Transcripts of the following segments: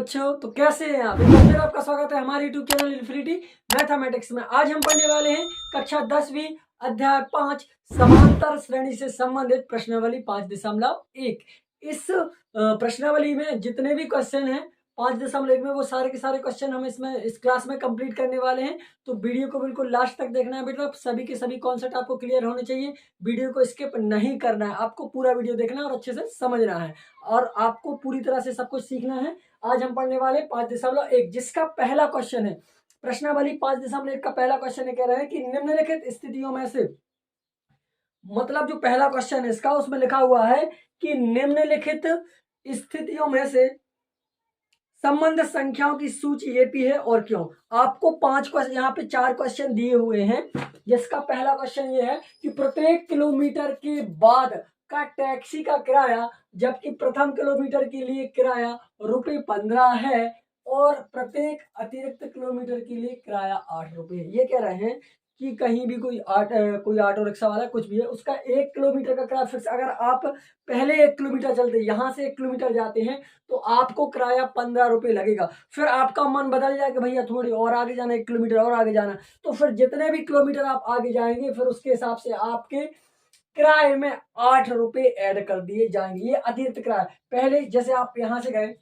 बच्चों, तो कैसे हैं आप? एक बार फिर आपका स्वागत है हमारे YouTube चैनल इन्फिनिटी मैथमेटिक्स में। आज हम पढ़ने वाले हैं कक्षा 10वीं अध्याय 5 समांतर श्रेणी से संबंधित प्रश्नावली 5.1। इस प्रश्नावली में जितने भी क्वेश्चन हैं 5.1 में, वो सारे के सारे क्वेश्चन हम इस क्लास में कंप्लीट करने वाले हैं। तो वीडियो को बिल्कुल लास्ट तक देखना है बेटा। सभी के सभी कॉन्सेप्ट आपको क्लियर होने चाहिए। वीडियो को स्किप नहीं करना है, आपको पूरा वीडियो देखना है और अच्छे से समझना है और आपको पूरी तरह से सब कुछ सीखना है। आज हम पढ़ने वाले 5.1 जिसका पहला क्वेश्चन है प्रश्नावली 5.1 का पहला क्वेश्चन है, कह रहे हैं कि निम्नलिखित स्थितियों में से, मतलब जो पहला क्वेश्चन है इसका, उसमें लिखा हुआ है कि निम्नलिखित स्थितियों में से संबंध संख्याओं की सूची एपी है और क्यों। आपको 5 क्वेश्चन, यहाँ पे 4 क्वेश्चन दिए हुए हैं, जिसका पहला क्वेश्चन ये है कि प्रत्येक किलोमीटर के बाद का टैक्सी का किराया, जबकि प्रथम किलोमीटर के लिए किराया ₹15 है और प्रत्येक अतिरिक्त किलोमीटर के लिए किराया ₹8। ये कह रहे हैं कि कहीं भी कोई ऑटो रिक्शा वाला कुछ भी है, उसका 1 किलोमीटर का किराया फिक्स। अगर आप पहले 1 किलोमीटर चलते, यहाँ से 1 किलोमीटर जाते हैं तो आपको किराया ₹15 लगेगा। फिर आपका मन बदल जाए कि भैया थोड़ी और आगे जाना, 1 किलोमीटर और आगे जाना, तो फिर जितने भी किलोमीटर आप आगे जाएंगे फिर उसके हिसाब से आपके किराए में ₹8 ऐड कर दिए जाएंगे। ये अतिरिक्त किराया। पहले जैसे आप यहाँ से गए,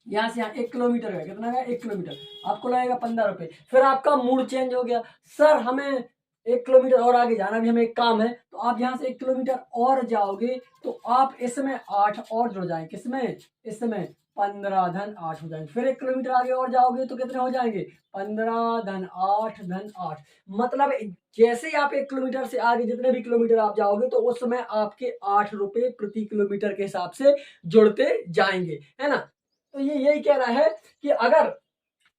यहाँ से यहाँ 1 किलोमीटर है, कितना है 1 किलोमीटर, आपको लगेगा ₹15। फिर आपका मूड चेंज हो गया, सर हमें 1 किलोमीटर और आगे जाना, भी हमें एक काम है, तो आप यहाँ से 1 किलोमीटर और जाओगे तो आप इसमें 8 और जुड़ जाएंगे। किसमें? इसमें 15 धन 8 हो जाएंगे। फिर 1 किलोमीटर आगे और जाओगे तो कितने हो जाएंगे? 15 धन 8 धन 8। मतलब जैसे ही आप 1 किलोमीटर से आगे जितने भी किलोमीटर आप जाओगे तो उस समय आपके ₹8 प्रति किलोमीटर के हिसाब से जुड़ते जाएंगे, है ना। तो ये यही कह रहा है कि अगर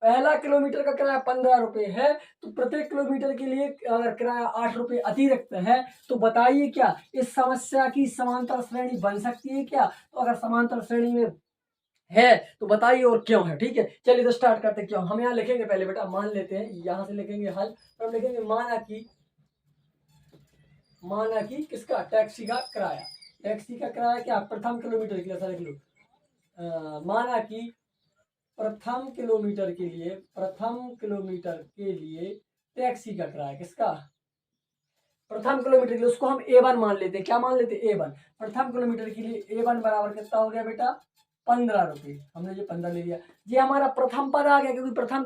पहला किलोमीटर का किराया ₹15 है तो प्रत्येक किलोमीटर के लिए अगर किराया ₹8 अतिरिक्त है, तो बताइए क्या इस समस्या की समांतर श्रेणी बन सकती है क्या? तो अगर समांतर श्रेणी में है तो बताइए और क्यों है। ठीक है, चलिए तो स्टार्ट करते हैं। क्यों हम यहाँ लिखेंगे, पहले बेटा मान लेते हैं, यहाँ से लिखेंगे हल, तो हम लिखेंगे माना कि किसका? टैक्सी का किराया। टैक्सी का किराया क्या? प्रथम किलोमीटर के लिए, ऐसा लिख लो। माना कि प्रथम किलोमीटर के लिए टैक्सी का किराया, किसका? प्रथम किलोमीटर के लिए, उसको हम A1 मान लेते हैं। क्या मान लेते हैं? A1। प्रथम किलोमीटर के लिए A1 बराबर कितना हो गया बेटा? ₹15। हमने जो 15 ले लिया, ये हमारा प्रथम पद आ गया, क्योंकि प्रथम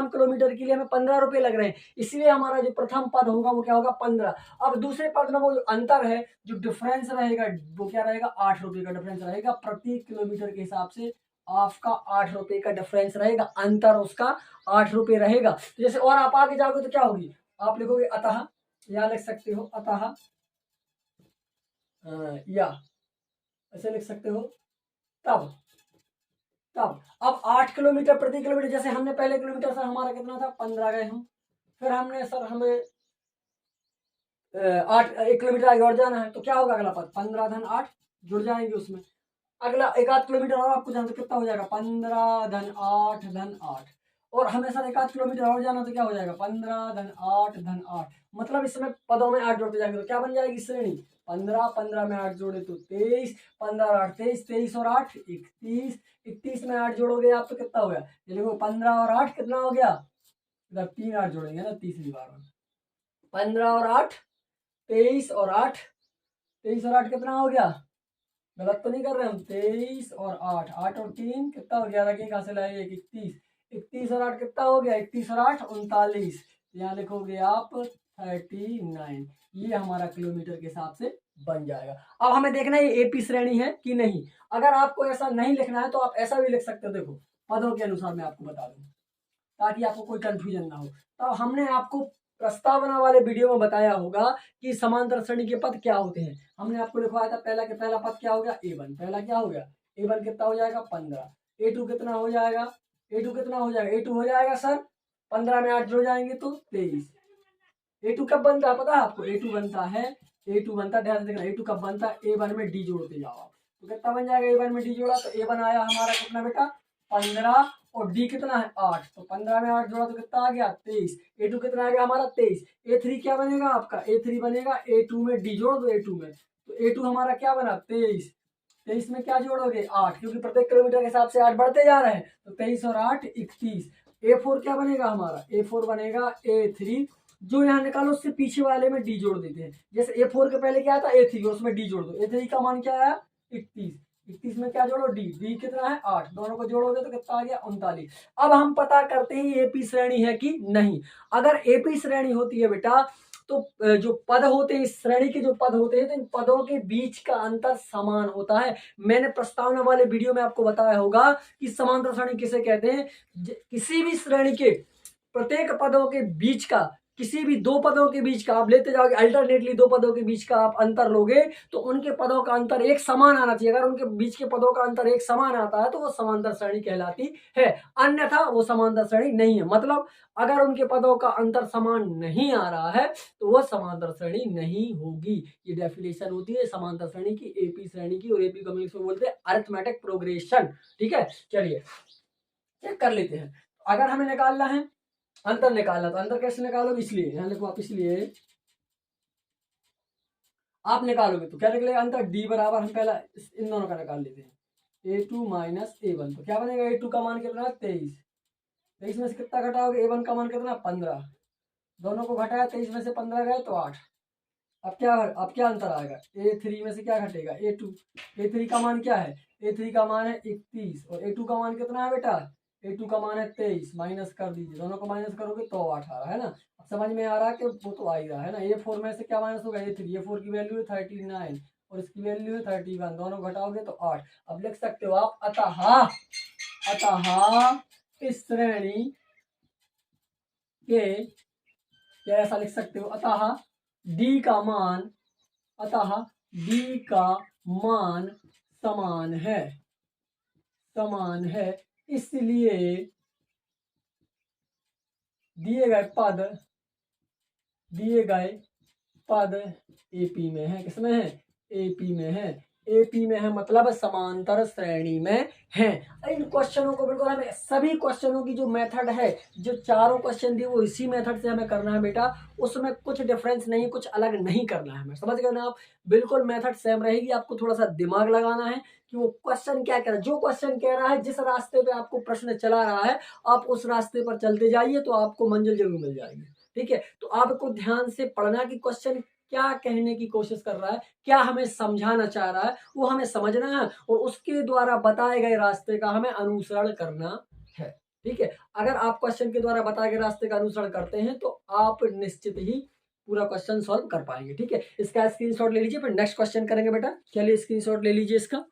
किलोमीटर के लिए हमें ₹15 लग रहे हैं, इसलिए हमारा जो प्रथम पद होगा वो क्या होगा? 15। अब दूसरे पद में वो जो अंतर है, जो डिफरेंस रहेगा, वो क्या रहेगा? ₹8 का डिफरेंस रहेगा। प्रति किलोमीटर के हिसाब से आपका ₹8 का डिफरेंस रहेगा, अंतर उसका ₹8 रहेगा। तो जैसे और आप आगे जाओगे तो क्या होगी? आप लिखोगे अतः, या लिख सकते हो अतः, या ऐसे लिख सकते हो तब। अब 8 किलोमीटर प्रति किलोमीटर, जैसे हमने पहले किलोमीटर सर हमारा कितना था? 15 गए हम, फिर हमने सर हमें 1 किलोमीटर आगे और जाना है, तो क्या होगा अगला पद? 15 धन 8 जुड़ जाएंगे उसमें। अगला 1 किलोमीटर और आपको जाना तो कितना हो जाएगा? 15 धन 8 धन 8। और हमें सर 1 किलोमीटर और जाना तो क्या हो जाएगा? 15 धन 8 धन 8। मतलब इसमें पदों में 8 जोड़ते जाएंगे तो क्या बन जाएगी श्रेणी? 15 में 8 जोड़े तो 23, 15 और 8 23, 23 और 8 31, 31 में 8 जोड़ोगे आप तो कितना हो गया? ये देखो 15 और 8 कितना हो गया? इधर 3 8 जोड़ेंगे ना तीसरी बार में। 15 और 8 23 और 8, 23 और 8 कितना हो गया? गलत तो नहीं कर रहे हम? 23 और 8, 8 और 3 कितना हो गया? लगे कहाँ से लाए? 31, 31 और 8 कितना हो गया? 31 और 8 39। यहाँ लिखोगे आप 39। ये हमारा किलोमीटर के हिसाब से बन जाएगा। अब हमें देखना है ये एपी श्रेणी है कि नहीं। अगर आपको ऐसा नहीं लिखना है तो आप ऐसा भी लिख सकते हो। देखो पदों के अनुसार मैं आपको बता दूं ताकि आपको कोई कंफ्यूजन ना हो। तो हमने आपको प्रस्तावना वाले वीडियो में बताया होगा कि समांतर श्रेणी के पद क्या होते हैं। हमने आपको लिखवाया था पहला पद क्या हो गया? A1। पहला क्या हो गया? A1 कितना हो जाएगा? 15। A2 कितना हो जाएगा? A2 हो जाएगा सर 15 में 8 जुड़ जाएंगे तो 23। A2 कब बनता है पता है आपको? A2 बनता है, ध्यान से देखना, A2 कब बनता है? A1 में D जोड़ते जाओ आप, तो कितना बन जाएगा? A1 में D जोड़ा तो A1 आया हमारा कितना बेटा? 15 और D कितना है? 8। तो 15 में 8 जोड़ा तो कितना आ गया? 23। A2 कितना आ गया हमारा? 23। A3 क्या बनेगा आपका? A3 बनेगा A2 में D जोड़ दो A2 में, तो A2 हमारा क्या बना? 23। 23 में क्या जोड़ोगे 8, क्योंकि प्रत्येक किलोमीटर के हिसाब से 8 बढ़ते जा रहे हैं, तो 23 और 8 31। A4 क्या बनेगा हमारा, A4 बनेगा A3, जो यहाँ निकालो उससे पीछे वाले में D जोड़ देते हैं। जैसे A4 के पहले क्या आता A3 और उसमें D जोड़ दो, A3 का मान क्या आया 31, 31 में क्या जोड़ो D कितना है 8, दोनों को जोड़ोगे तो कितना आ गया 39। अब हम पता करते हैं एपी श्रेणी है कि नहीं। अगर एपी श्रेणी होती है बेटा तो जो पद होते हैं, इस श्रेणी के जो पद होते हैं, तो इन पदों के बीच का अंतर समान होता है। मैंने प्रस्तावना वाले वीडियो में आपको बताया होगा कि समांतर श्रेणी किसे कहते हैं। किसी भी श्रेणी के प्रत्येक पदों के बीच का, किसी भी दो पदों के बीच का आप लेते जाओगे, अल्टरनेटली दो पदों के बीच का आप अंतर लोगे तो उनके पदों का अंतर एक समान आना चाहिए। अगर उनके बीच के पदों का अंतर एक समान आता है तो वो समांतर श्रेणी कहलाती है, अन्यथा वो समांतर श्रेणी नहीं है। मतलब अगर उनके पदों का अंतर समान नहीं आ रहा है तो वह समांतर श्रेणी नहीं होगी। ये डेफिनेशन होती है समांतर श्रेणी की, एपी श्रेणी की, और एपी को इंग्लिश में बोलते हैं अरिथमेटिक प्रोग्रेशन। ठीक है, चलिए चेक कर लेते हैं। अगर हमें निकालना है अंतर निकालना, तो अंतर कैसे निकालोगे, इसलिए यहाँ लिखो आप, इसलिए आप निकालोगे तो क्या निकलेगा अंतर, D बराबर, हम पहला इन दोनों का निकाल लेते हैं, A2 माइनस A1। तो क्या बनेगा, A2 का मान कितना 23, 23 में से कितना घटाओगे, A1 का मान कितना 15, दोनों को घटाया 23 में से 15 गए तो 8। अब क्या अंतर आएगा, A3 में से क्या घटेगा A2, A3 का मान क्या है, A3 का मान है 31 और A2 का मान कितना है बेटा, A2 का मान है 23, माइनस कर दीजिए, दोनों को माइनस करोगे तो 18 है ना। अब समझ में आ रहा है कि वो तो आ ही रहा है ना। A4 में से क्या माइनस होगा A3, A4 की वैल्यू है 39 और इसकी वैल्यू है 31, दोनों घटाओगे तो 8। अब लिख सकते हो आप अतः इस श्रेणी के, क्या ऐसा लिख सकते हो, अतः D का मान समान है, इसलिए दिए गए पद एपी में है। किसमें है, एपी में है, एपी में है मतलब समांतर श्रेणी में है। इन क्वेश्चनों को बिल्कुल हमें, सभी क्वेश्चनों की जो मेथड है, जो चारों क्वेश्चन दिए वो इसी मेथड से हमें करना है बेटा, उसमें कुछ डिफरेंस नहीं, कुछ अलग नहीं करना है हमें, समझ गए ना आप। बिल्कुल मेथड सेम रहेगी, आपको थोड़ा सा दिमाग लगाना है कि वो क्वेश्चन क्या कह रहा है। जो क्वेश्चन कह रहा है, जिस रास्ते पे आपको प्रश्न चला रहा है, आप उस रास्ते पर चलते जाइए तो आपको मंजिल जरूर मिल जाएगी। ठीक है, तो आपको ध्यान से पढ़ना कि क्वेश्चन क्या कहने की कोशिश कर रहा है, क्या हमें समझाना चाह रहा है, वो हमें समझना है और उसके द्वारा बताए गए रास्ते का हमें अनुसरण करना है। ठीक है, अगर आप क्वेश्चन के द्वारा बताए गए रास्ते का अनुसरण करते हैं तो आप निश्चित ही पूरा क्वेश्चन सॉल्व कर पाएंगे। ठीक है, इसका स्क्रीनशॉट ले लीजिए, फिर नेक्स्ट क्वेश्चन करेंगे बेटा। चलिए स्क्रीनशॉट ले लीजिए इसका।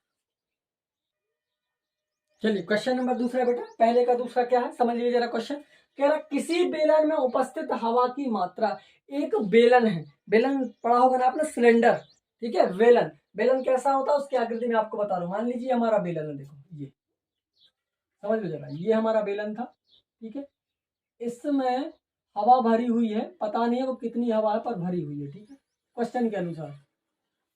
चलिए क्वेश्चन नंबर दूसरा बेटा, पहले का दूसरा क्या है समझ लीजिए जरा। क्वेश्चन कह रहा किसी बेलन में उपस्थित हवा की मात्रा, एक बेलन है, बेलन पढ़ा होगा ना आपने, सिलेंडर। ठीक है, बेलन, बेलन कैसा होता है उसकी आकृति में आपको बता रहा हूं। मान लीजिए हमारा बेलन है, देखो ये समझ लो जरा, ये हमारा बेलन था। ठीक है, इसमें हवा भरी हुई है, पता नहीं है वो कितनी हवा है पर भरी हुई है। ठीक है, क्वेश्चन के अनुसार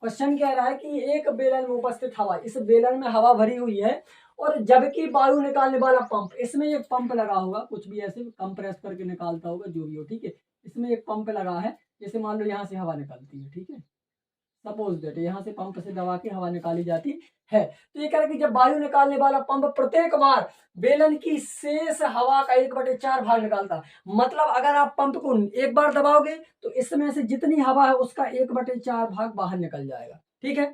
क्वेश्चन कह रहा है कि एक बेलन में उपस्थित हवा, इस बेलन में हवा भरी हुई है और जबकि वायु निकालने वाला पंप, इसमें एक पंप लगा होगा, कुछ भी ऐसे कंप्रेस करके निकालता होगा जो भी हो। ठीक है, इसमें एक पंप लगा है, जैसे मान लो यहाँ से हवा निकलती है। ठीक है, सपोज दैट यहाँ से पंप से दबा के हवा निकाली जाती है। तो ये कह रहा है कि जब वायु निकालने वाला पंप प्रत्येक बार बेलन की शेष हवा का 1/4 भाग निकालता, मतलब अगर आप पंप को एक बार दबाओगे तो इसमें से जितनी हवा है उसका 1/4 भाग बाहर निकल जाएगा। ठीक है,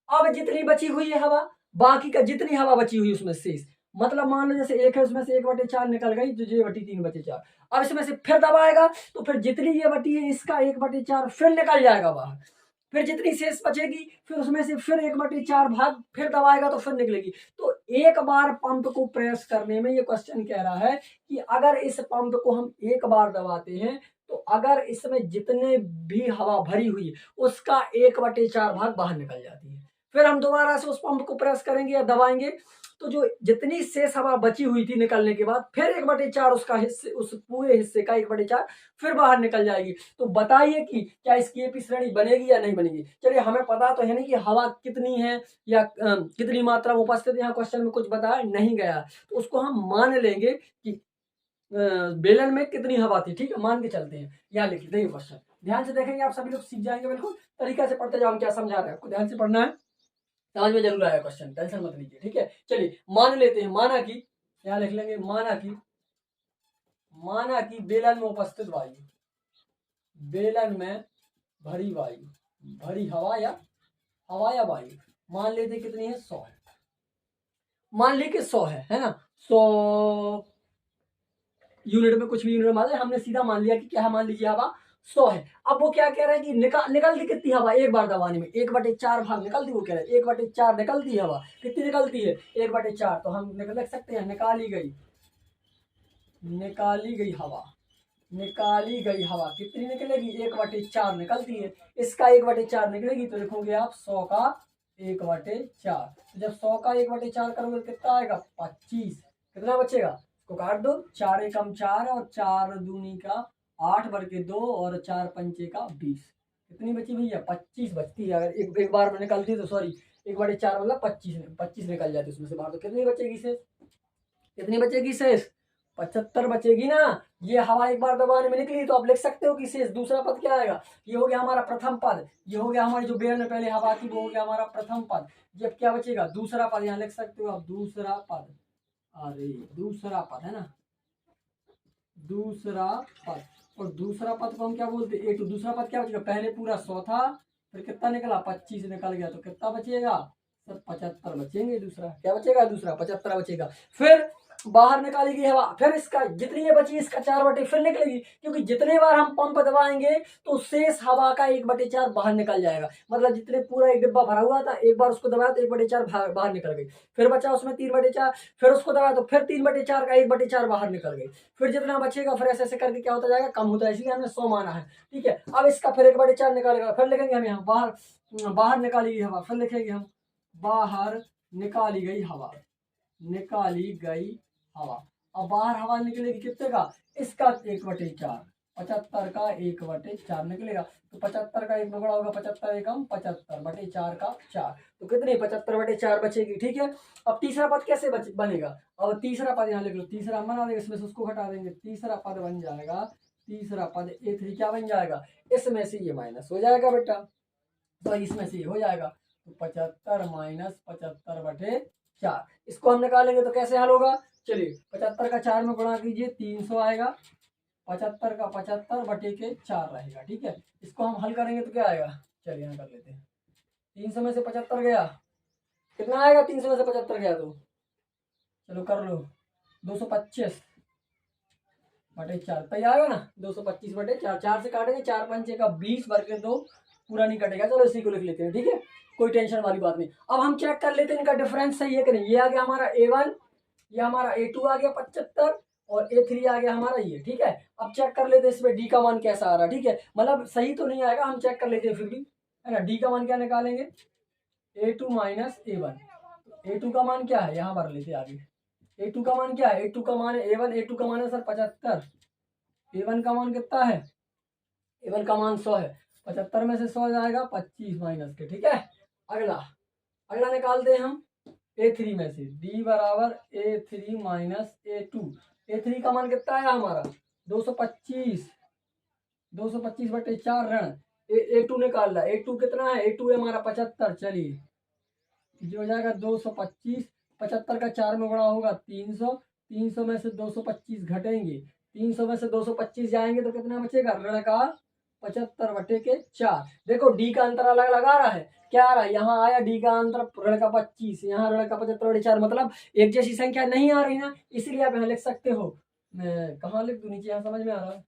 अब जितनी बची हुई है हवा, बाकी का जितनी हवा बची हुई उसमें शेष, मतलब मान लो जैसे एक है उसमें से 1/4 निकल गई, तो ये बटी 3/4। अब इसमें से फिर दबाएगा तो फिर जितनी ये बटी है इसका 1/4 फिर निकल जाएगा बाहर, फिर जितनी शेष बचेगी फिर उसमें से फिर 1/4 भाग फिर दबाएगा तो फिर निकलेगी। तो एक बार पंप को प्रेस करने में, ये क्वेश्चन कह रहा है कि अगर इस पंप को हम एक बार दबाते हैं तो अगर इसमें जितने भी हवा भरी हुई है उसका 1/4 भाग बाहर निकल जाती है। फिर हम दोबारा से उस पंप को प्रेस करेंगे या दबाएंगे तो जो जितनी शेष हवा बची हुई थी निकलने के बाद फिर 1/4 उसका हिस्से, उस पूरे हिस्से का 1/4 फिर बाहर निकल जाएगी। तो बताइए कि क्या इसकी एपी श्रेणी बनेगी या नहीं बनेगी। चलिए हमें पता तो है नहीं कि हवा कितनी है या कितनी मात्रा में उपस्थित, यहाँ क्वेश्चन में कुछ बताया नहीं गया, तो उसको हम मान लेंगे कि बेलन में कितनी हवा थी। ठीक है, मान के चलते हैं। यहाँ लिखिए, देखिए क्वेश्चन ध्यान से देखेंगे आप सभी लोग सीख जाएंगे, बिल्कुल तरीका से पढ़ते जाओ, हम क्या समझा रहे हैं आपको ध्यान से पढ़ना है। समझ में जरूर आया क्वेश्चन, टेंशन मत लीजिए, ठीक है। चलिए मान लेते हैं, माना कि यहाँ लिख लेंगे, माना कि बेलन में उपस्थित वायु, बेलन में भरी वायु, भरी हवा या वायु, मान लेते कितनी है, 100 है। मान ली कि 100 है ना, 100 यूनिट में, कुछ भी यूनिट में मान लिया हमने, सीधा मान लिया कि क्या, मान लीजिए हवा 100 है। अब वो क्या कह रहा है कि निकलती कितनी हवा एक बार दबाने में, 1/4 भाग निकलती, वो कह रहा है 1/4 निकलती है हवा। कितनी निकलती है, 1/4, तो हम लिख सकते हैं निकाली गई हवा कितनी निकलेगी, 1/4 निकलती है। इसका 1/4 निकलेगी तो लिखोगे आप 100 का 1/4। तो जब 100 का 1/4 करोगे तो कितना आएगा, 25। कितना बचेगा, इसको काट दो, 4 एकम 4 और 4 दूनी का 8 बटे 2 और 4 पंचे का 20। कितनी बची भैया, 25 बचती है। अगर एक बार में निकलती तो सॉरी 1/4 मतलब 25 निकल जाती उसमें से बाहर, तो कितनी बचेगी शेष, कितनी बचेगी शेष, 75 बचेगी ना। ये हवा एक बार दबाने में निकली तो आप लिख सकते हो कि शेष दूसरा पद क्या आएगा, ये हो गया हमारा प्रथम पद, ये हो गया हमारी जो बेलन में पहले हवा थी वो हो गया हमारा प्रथम पद। जब क्या बचेगा, दूसरा पद, यहाँ लिख सकते हो आप दूसरा पद, अरे दूसरा पद है ना, दूसरा पद। और दूसरा पद को हम क्या बोलते हैं, A2। दूसरा पद क्या बचेगा, पहले पूरा 100 था, फिर कितना निकला, 25 निकल गया, तो कितना बचेगा सर, 75 बचेंगे। दूसरा क्या बचेगा, दूसरा 75 बचेगा। फिर बाहर निकालेगी हवा, फिर इसका जितनी ये बची इसका 4 फिर निकलेगी, क्योंकि जितने बार हम पंप दबाएंगे तो शेष हवा का 1/4 बाहर निकल जाएगा। मतलब जितने पूरा एक डिब्बा भरा हुआ था, एक बार उसको दबाया तो 1/4 बाहर निकल गई, फिर बचा उसमें 3/4, फिर उसको दबाया तो फिर 3/4 का 1/4 बाहर निकल गई, फिर जितना बचेगा फिर ऐसे ऐसे करके क्या होता जाएगा, कम होता है, इसलिए हमने 100 माना है, ठीक है। अब इसका फिर 1/4 निकालेगा, फिर लिखेंगे हम यहाँ बाहर निकाली गई हवा, फिर लिखेंगे हम बाहर निकाली गई हवा, अब बाहर हवा निकलेगी कितने का, इसका 1/4, 75 का 1/4 निकलेगा। तो 75 का 1 में बड़ा होगा, 75 एकम 75/4 का 4, तो कितने 75/4 बचेगी, ठीक है। अब तीसरा पद कैसे बनेगा, अब तीसरा पद यहाँ लिख लो, तीसरा बना देंगे, इसमें से उसको हटा देंगे, तीसरा पद बन जाएगा, तीसरा पद A3 क्या बन जाएगा, इसमें से ये माइनस हो जाएगा बेटा, तो इसमें से ये हो जाएगा, तो 75 माइनस 75/4, इसको हम निकालेंगे तो कैसे हल होगा, चलिए 75 का 4 में गुणा कीजिए, 300 आएगा, 75 का 75/4 रहेगा, ठीक है। इसको हम हल करेंगे तो क्या आएगा, चलिए यहाँ कर लेते हैं, 300 में से 75 गया, कितना आएगा, 300 में से 75 गया तो चलो कर लो, 225/4 पे आएगा ना, 225/4, 4 से काटेंगे, 4 पंचे का 20 वर्ग 2, पूरा नहीं कटेगा, चलो इसी को लिख लेते हैं, ठीक है, कोई टेंशन वाली बात नहीं। अब हम चेक कर लेते हैं इनका डिफरेंस सही है कि नहीं। ये आ गया हमारा A1, ये हमारा A2 आ गया 75 और A3 आ गया हमारा ये, ठीक है। अब चेक कर लेते हैं इसमें D का मान कैसा आ रहा है, ठीक है, मतलब सही तो नहीं आएगा, हम चेक कर लेते हैं फिर भी, है ना। D का मान क्या निकालेंगे, A2 माइनस A1, A2 का मान क्या है, यहाँ भर लेते आगे, A2 का मान क्या है, A2 का मान है A1, A2 का मान है सर 75, A1 का मान कितना है, A1 का मान 100 है, 75 में से 100 जाएगा 25 माइनस के, ठीक है। अगला निकालते हैं हम A3 में से, D बराबर A3 माइनस A2, A3 का मान कितना है हमारा 225/4 ऋण A2 निकाल रहा है, A2 कितना है, A2 है हमारा 75, चलिए जो हो जाएगा 225, 75 का 4 में गुणा होगा 300, 300 में से 225 घटेंगे, 300 में से 225 जाएंगे तो कितना बचेगा, ऋण का 75/4। देखो डी का अंतर अलग लगा रहा है, क्या आ रहा है, यहाँ आया डी का अंतर ऋण का 25, यहाँ ऋण का 75/4, मतलब एक जैसी संख्या नहीं आ रही ना, इसलिए आप यहाँ लिख सकते हो, मैं कहाँ लिख दूं, नीचे, यहाँ समझ में आ रहा है,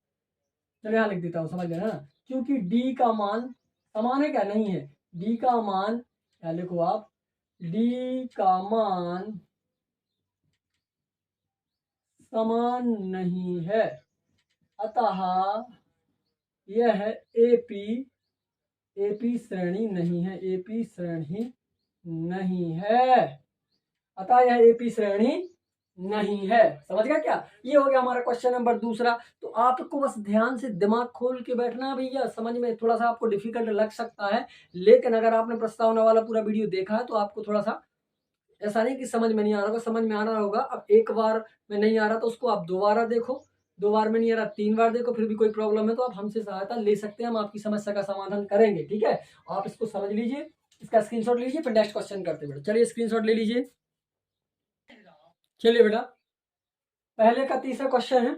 चलो यहाँ लिख देता हूँ, समझ गए ना, क्योंकि डी का मान समान है क्या, नहीं है, डी का मान, यहाँ लिखो आप, डी का मान समान नहीं है, अतः यह एपी श्रेणी नहीं है, एपी श्रेणी नहीं है, अतः यह एपी श्रेणी नहीं है। समझ गया क्या, ये हो गया हमारा क्वेश्चन नंबर दूसरा। तो आपको बस ध्यान से दिमाग खोल के बैठना भैया, समझ में थोड़ा सा आपको डिफिकल्ट लग सकता है, लेकिन अगर आपने प्रस्तावना वाला पूरा वीडियो देखा है तो आपको थोड़ा सा ऐसा नहीं कि समझ में नहीं आ रहा होगा, समझ में आ रहा होगा। अब एक बार में नहीं आ रहा तो उसको आप दोबारा देखो, 2 बार में नहीं आ रहा 3 बार देखो, फिर भी कोई प्रॉब्लम है तो आप हमसे सहायता ले सकते हैं, हम आपकी समस्या का समाधान करेंगे, ठीक है। आप इसको समझ लीजिए इसका स्क्रीनशॉट लीजिए, फिर नेक्स्ट क्वेश्चन करते बेटा। चलिए स्क्रीनशॉट ले लीजिए। चलिए बेटा, पहले का तीसरा क्वेश्चन है,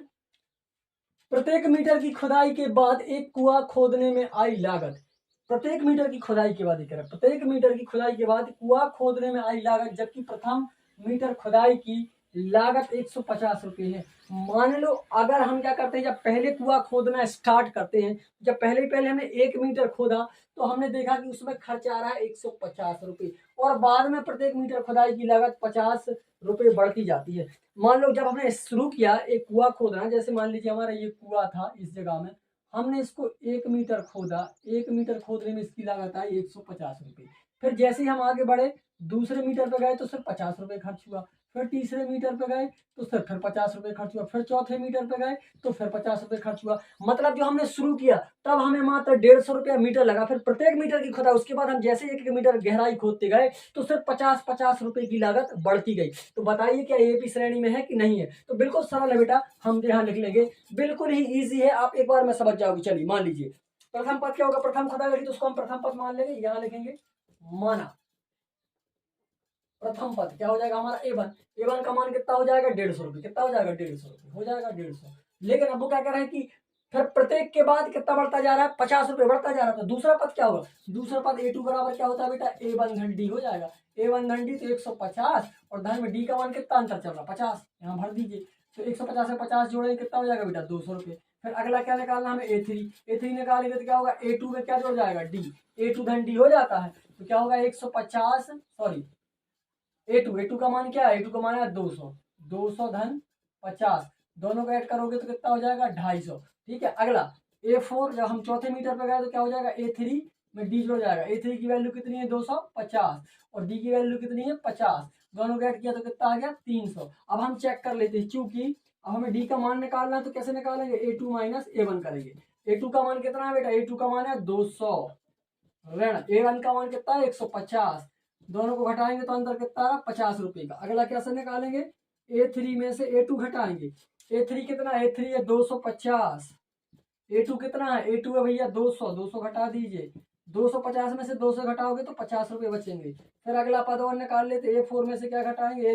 प्रत्येक मीटर की खुदाई के बाद एक कुआं खोदने में आई लागत। प्रत्येक मीटर की खुदाई के बाद, प्रत्येक मीटर की खुदाई के बाद कुआं खोदने में आई लागत, जबकि प्रथम मीटर खुदाई की लागत 150 रुपये है। मान लो अगर हम क्या करते हैं, जब पहले कुआं खोदना स्टार्ट करते हैं, जब पहले हमने 1 मीटर खोदा तो हमने देखा कि उसमें खर्च आ रहा है 150 रुपये, और बाद में प्रत्येक मीटर खुदाई की लागत 50 रुपये बढ़ती जाती है। मान लो जब हमने शुरू किया एक कुआं खोदना, जैसे मान लीजिए हमारा ये कुआं था, इस जगह में हमने इसको 1 मीटर खोदा, 1 मीटर खोदने में इसकी लागत आई 150 रुपये। फिर जैसे ही हम आगे बढ़े, दूसरे मीटर पे गए तो सिर्फ 50 रुपये खर्च हुआ, फिर तीसरे मीटर पे गए तो सिर्फ फिर 50 रुपये खर्च हुआ, फिर चौथे मीटर पे गए तो फिर 50 रुपये खर्च हुआ। मतलब जो हमने शुरू किया तब हमें मात्र 150 रुपया मीटर लगा, फिर प्रत्येक मीटर की खुदाई, उसके बाद हम जैसे 1 मीटर गहराई खोदते गए तो सिर्फ 50 रुपये की लागत बढ़ती गई। तो बताइए क्या एपी श्रेणी में है कि नहीं है? तो बिल्कुल सरल है बेटा, हम यहाँ लिख लेंगे, बिल्कुल ही ईजी है, आप एक बार में समझ जाओगे। चलिए मान लीजिए प्रथम पद क्या होगा, प्रथम खुदाई लगी तो उसको हम प्रथम पद मान लेंगे, यहाँ लिखेंगे माना प्रथम पद क्या हो जाएगा हमारा A1। A1 का मान कितना हो जाएगा 150 रुपये, कितना हो जाएगा 150 रुपये, हो जाएगा 150। लेकिन अब वो क्या कह रहे हैं कि फिर प्रत्येक के बाद कितना बढ़ता जा रहा है, 50 रुपये बढ़ता जा रहा था। दूसरा पद क्या होगा, दूसरा पद A2 बराबर क्या होता है बेटा, A1 धन D हो जाएगा। A1 धन D तो 150, और धन में D का मान कितना अंतर चल रहा है 50, यहाँ भर दीजिए। तो 150 में 50 जोड़ेंगे कितना हो जाएगा बेटा 200 रुपये। फिर अगला क्या निकालना हमें A3 निकालेंगे तो क्या होगा A2 में क्या जुड़ जाएगा D, A2 धन D हो जाता है तो क्या होगा 150, सॉरी A2 का मान क्या है, A2 का मान है 200, 200 धन 50, दोनों को ऐड करोगे तो कितना हो जाएगा 250। ठीक है, अगला A4, जब हम चौथे मीटर पे गए तो क्या हो जाएगा A3 में D जुड़ जाएगा। A3 की वैल्यू कितनी है 250, और D की वैल्यू कितनी है 50, दोनों को ऐड किया तो कितना आ गया 300। अब हम चेक कर लेते हैं, चूंकि अब हमें D का मान निकालना है तो कैसे निकालेंगे, A2 माइनस A1 करेंगे। A2 का मान कितना है बेटा, A2 का मान है 200 ऋण A1 का मान कितना है 150, दोनों को घटाएंगे तो अंतर कितना रहा 50 रुपये का। अगला कैसे निकालेंगे, A3 में से A2 घटाएंगे। A3 कितना है, A3 है 250, A2 कितना है, A2 है भैया 200, 200 घटा दीजिए, 250 में से 200 घटाओगे तो 50 रुपये बचेंगे। फिर अगला पद और निकाल लेते, A4 में से क्या घटाएंगे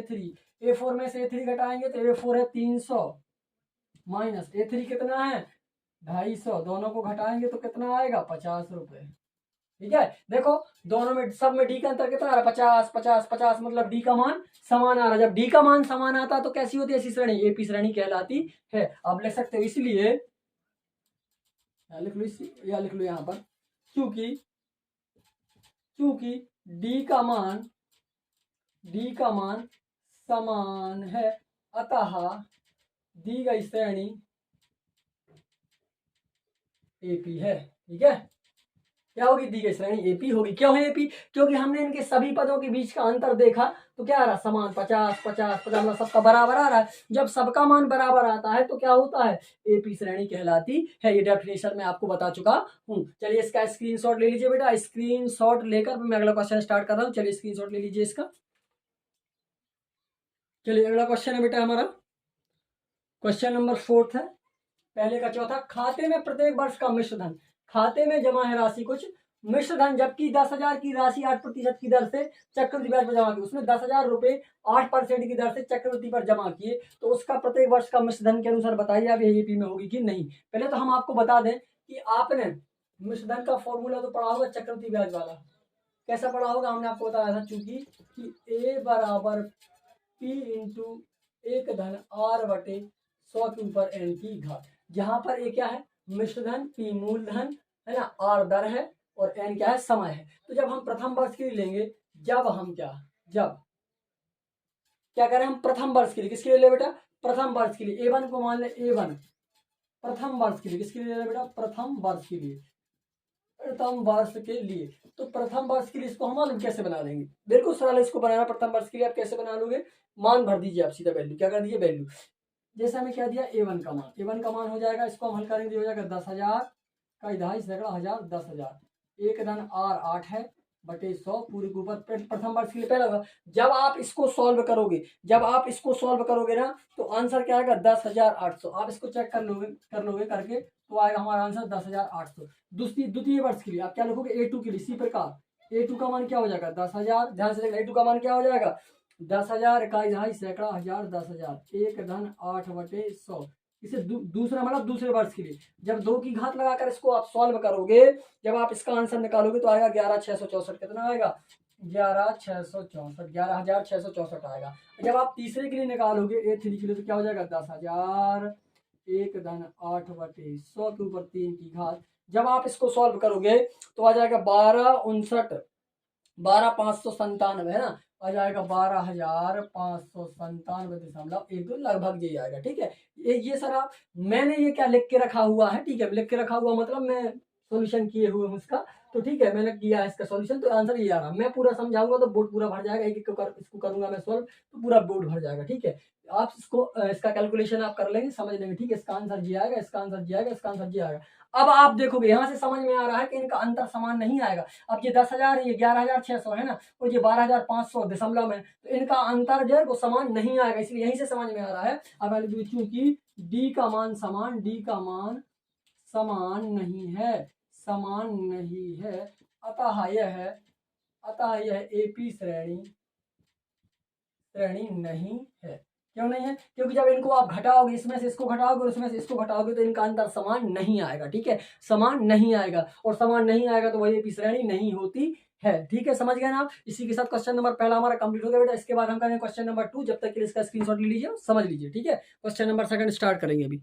A3 में से A3 घटाएंगे तो A4 है 300 माइनस A3 कितना है 250, दोनों को घटाएंगे तो कितना आएगा 50 रुपये। ठीक है, देखो दोनों में सब में डी का अंतर कितना आ रहा है 50 50 50, मतलब डी का मान समान आ रहा है। जब डी का मान समान आता है तो कैसी होती है ऐसी श्रेणी, एपी श्रेणी कहलाती है। आप लिख सकते हो, इसलिए लिख लो या लिख लो यहाँ पर, क्योंकि डी का मान समान है, अतः दी गई श्रेणी एपी है। ठीक है, क्या होगी, दी गई श्रेणी एपी होगी। क्यों है एपी, क्योंकि हमने इनके सभी पदों के बीच का अंतर देखा तो क्या आ रहा समान 50 50 50, मतलब सबका बराबर आ रहा है। जब सबका मान बराबर आता है तो क्या होता है, एपी श्रेणी कहलाती है। ये डेफिनेशन मैं आपको बता चुका हूँ। चलिए इसका स्क्रीनशॉट ले लीजिए बेटा, स्क्रीनशॉट लेकर मैं अगला क्वेश्चन स्टार्ट कर रहा हूँ। चलिए स्क्रीनशॉट ले लीजिए इसका। चलिए अगला क्वेश्चन है बेटा हमारा, क्वेश्चन नंबर 4 है, पहले का चौथा। खाते में प्रत्येक वर्ष का मिश्र धन, खाते में जमा है राशि कुछ मिश्र धन, जबकि 10,000 की राशि 8% की दर से चक्रवृद्धि ब्याज पर जमा की। उसने 10,000 रुपए 8% की दर से चक्रवृद्धि पर जमा किए, तो उसका प्रत्येक वर्ष का मिश्र धन के अनुसार बताइए अब एपी में होगी कि नहीं। पहले तो हम आपको बता दें कि आपने मिश्र धन का फॉर्मूला तो पढ़ा होगा चक्रवृद्धि ब्याज वाला, कैसा पढ़ा होगा, हमने आपको बताया था, चूंकि ए बराबर पी इंटू 1 धन आर बटे 100 के ऊपर एन की घात। जहां पर ए क्या है मिश्र धन, पी मूलधन है ना, आर दर है, और एन क्या है समय है। तो जब हम प्रथम वर्ष के लिए लेंगे, जब क्या करें हम प्रथम वर्ष के लिए, किसके लिए ले बेटा, प्रथम वर्ष के लिए A1 को मान ले A1 प्रथम वर्ष के लिए, किसके लिए ले बेटा, प्रथम वर्ष के लिए, प्रथम वर्ष के लिए। तो प्रथम वर्ष के लिए इसको हम मालूम कैसे बना देंगे, बिल्कुल सरल है इसको बनाना। प्रथम वर्ष के लिए आप कैसे बना लोगे, मान भर दीजिए आप सीधा, वैल्यू क्या कर दीजिए वैल्यू, जैसे हमें क्या दिया A1 का मान हो जाएगा, इसको हम हल करेंगे हो जाएगा 10,000 का 2.5 सैकड़ा 1000 10,000, 1 धन R 8 है बटे 100 पूरे के ऊपर प्रथम वर्ष के लिए पहला होगा। जब आप इसको सॉल्व करोगे ना तो आंसर क्या आएगा 10,800। आप इसको चेक कर लोगे करके तो आएगा हमारा आंसर 10,800। द्वितीय वर्ष के लिए आप क्या लिखोगे A2 के लिए इसी प्रकार A2 का मान क्या हो जाएगा 10,000। ध्यान से देखना A2 का मान क्या हो जाएगा 10,000, इकाई दहाई सैकड़ा हजार 10,000, 1 धन 8/100। इसे दूसरा मतलब दूसरे वर्ष के लिए जब 2 की घात लगाकर इसको आप सॉल्व करोगे, जब आप इसका आंसर निकालोगे तो आएगा 11,664। कितना आएगा 11,664, 11,664 आएगा। जब आप तीसरे के लिए निकालोगे A3 के लिए तो क्या हो जाएगा 10,000, 1 धन 8/100 के ऊपर 3 की घात। जब आप इसको सॉल्व करोगे तो आ जाएगा 12,59 है ना, आ जाएगा 12,597.12 लगभग यही आएगा। ठीक है, ये सर आप मैंने ये क्या लिख के रखा हुआ है, ठीक है लिख के रखा हुआ मतलब मैं सॉल्यूशन किए हुए हूँ इसका, तो ठीक है मैंने किया है इसका सॉल्यूशन, तो आंसर ये आ रहा। मैं पूरा समझाऊंगा तो बोर्ड पूरा भर जाएगा, एक एक इसको करूंगा मैं सॉल्व तो पूरा बोर्ड भर जाएगा। ठीक है, आप इसको इसका कैलकुलेशन आप कर लेंगे, समझ लेंगे। ठीक है, इसका आंसर ये आएगा, इसका आंसर ये आएगा, इसका आंसर ये आएगा। अब आप देखोगे यहाँ से समझ में आ रहा है कि इनका अंतर समान नहीं आएगा। अब ये 10,000 ये 11,600 है ना, और ये 12,500 दशमलव में, तो इनका अंतर जो है वो समान नहीं आएगा, इसलिए यहीं से समझ में आ रहा है। अब चूंकि डी का मान समान नहीं है, समान नहीं है, अतः यह एपी श्रेणी नहीं है। क्यों नहीं है? क्योंकि जब इनको आप घटाओगे, इसमें से इसको घटाओगे और इसमें से इसको घटाओगे तो इनका अंतर समान नहीं आएगा। ठीक है, समान नहीं आएगा, और समान नहीं आएगा तो वही श्रेणी नहीं होती है। ठीक है, समझ गए ना आप। इसी के साथ क्वेश्चन नंबर पहला हमारा कंप्लीट हो गया बेटा। इसके बाद हम करेंगे क्वेश्चन नंबर 2। जब तक के लिए इसका स्क्रीनशॉट ले लीजिए, समझ लीजिए। ठीक है, क्वेश्चन नंबर 2 स्टार्ट करेंगे अभी।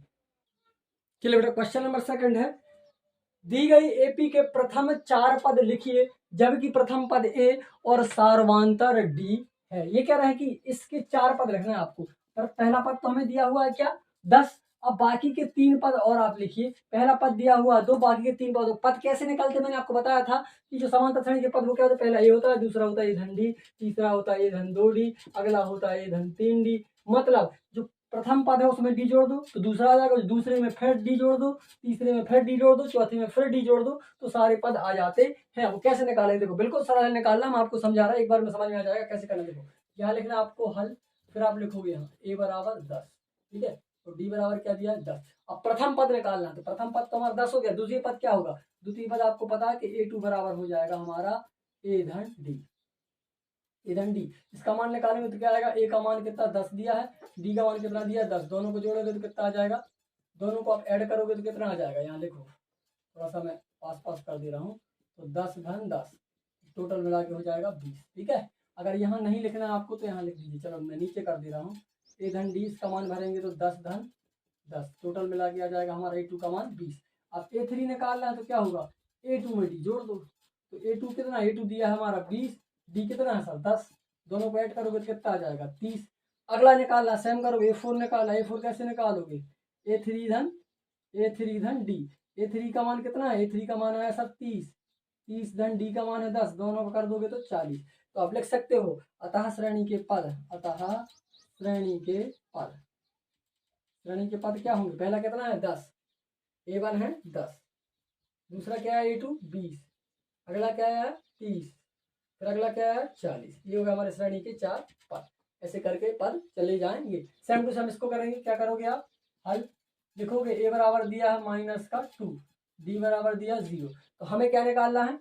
चलिए बेटा, क्वेश्चन नंबर 2 है, दी गई एपी के प्रथम 4 पद लिखिए जबकि प्रथम पद ए और सार्वांतर डी है। ये कह रहा है कि इसके 4 पद लिखना है आपको। पर पहला पद तो हमें दिया हुआ है क्या 10, अब बाकी के 3 पद और आप लिखिए। पहला पद दिया हुआ 2, बाकी के 3 पद कैसे निकालते मैंने आपको बताया था कि जो समांतर श्रेणी के पद वो क्या होता है, पहला ए होता है, दूसरा होता है ए धन डी, तीसरा होता है ए धन 2d, अगला होता है ए धन 3d। मतलब जो प्रथम पद है उसमें डी जोड़ दो तो दूसरा आ जाएगा, दूसरे में फिर डी जोड़ दो, तीसरे में फिर डी जोड़ दो, चौथे में फिर डी जोड़ दो, तो सारे पद आ जाते हैं। वो कैसे निकालेंगे देखो, बिल्कुल सरल निकालना, मैं आपको समझा रहा हूँ, एक बार में समझ में आ जाएगा कैसे करना। देखो यहाँ लिखना आपको हल, फिर आप लिखोगे यहाँ a बराबर 10। ठीक है, तो d बराबर क्या दिया है 10। अब प्रथम पद निकालना, तो प्रथम पद तो हमारा 10 हो गया। द्वितीय पद क्या होगा, द्वितीय पद आपको पता है कि a2 बराबर हो जाएगा हमारा a धन d। इसका मान निकालेंगे तो क्या आएगा, ए का मान कितना 10 दिया है, डी का मान कितना दिया है 10, दोनों को जोड़ोगे तो कितना आ जाएगा, दोनों को आप ऐड करोगे तो कितना आ जाएगा। यहाँ लिखो, थोड़ा सा मैं पास कर दे रहा हूँ, तो 10 धन 10 टोटल मिला के हो जाएगा 20। ठीक है, अगर यहाँ नहीं लिखना है आपको तो यहाँ लिख दीजिए। चलो मैं नीचे कर दे रहा हूँ, ए धन डी इसका मान भरेंगे तो 10 धन 10 टोटल मिला के आ जाएगा हमारा A2 का मान 20। अब A3 निकालना है तो क्या होगा, A2 में डी जोड़ दो, तो A2 कितना, A2 दिया है हमारा 20, डी कितना है सर 10, दोनों को ऐड करोगे तो कितना आ जाएगा 30। अगला निकालना सेम करोगे, A4 निकालना, A4 कैसे निकालोगे, A3 धन डी। A3 का मान कितना है, A3 का मान आया सर 30 धन डी का मान है 10, दोनों को कर दोगे तो 40। तो आप लिख सकते हो अतः श्रेणी के पद क्या होंगे, पहला कितना है 10, A1 है 10, दूसरा क्या है A2 20, अगला क्या है 30, फिर अगला क्या है 40। ये होगा हमारे श्रेणी के 4 पद। ऐसे करके पद चले जाएंगे। सेम टू सेम इसको करेंगे, क्या करोगे आप हल लिखोगे, ए बराबर दिया है -2, डी बराबर दिया 0, तो हमें क्या निकालना है,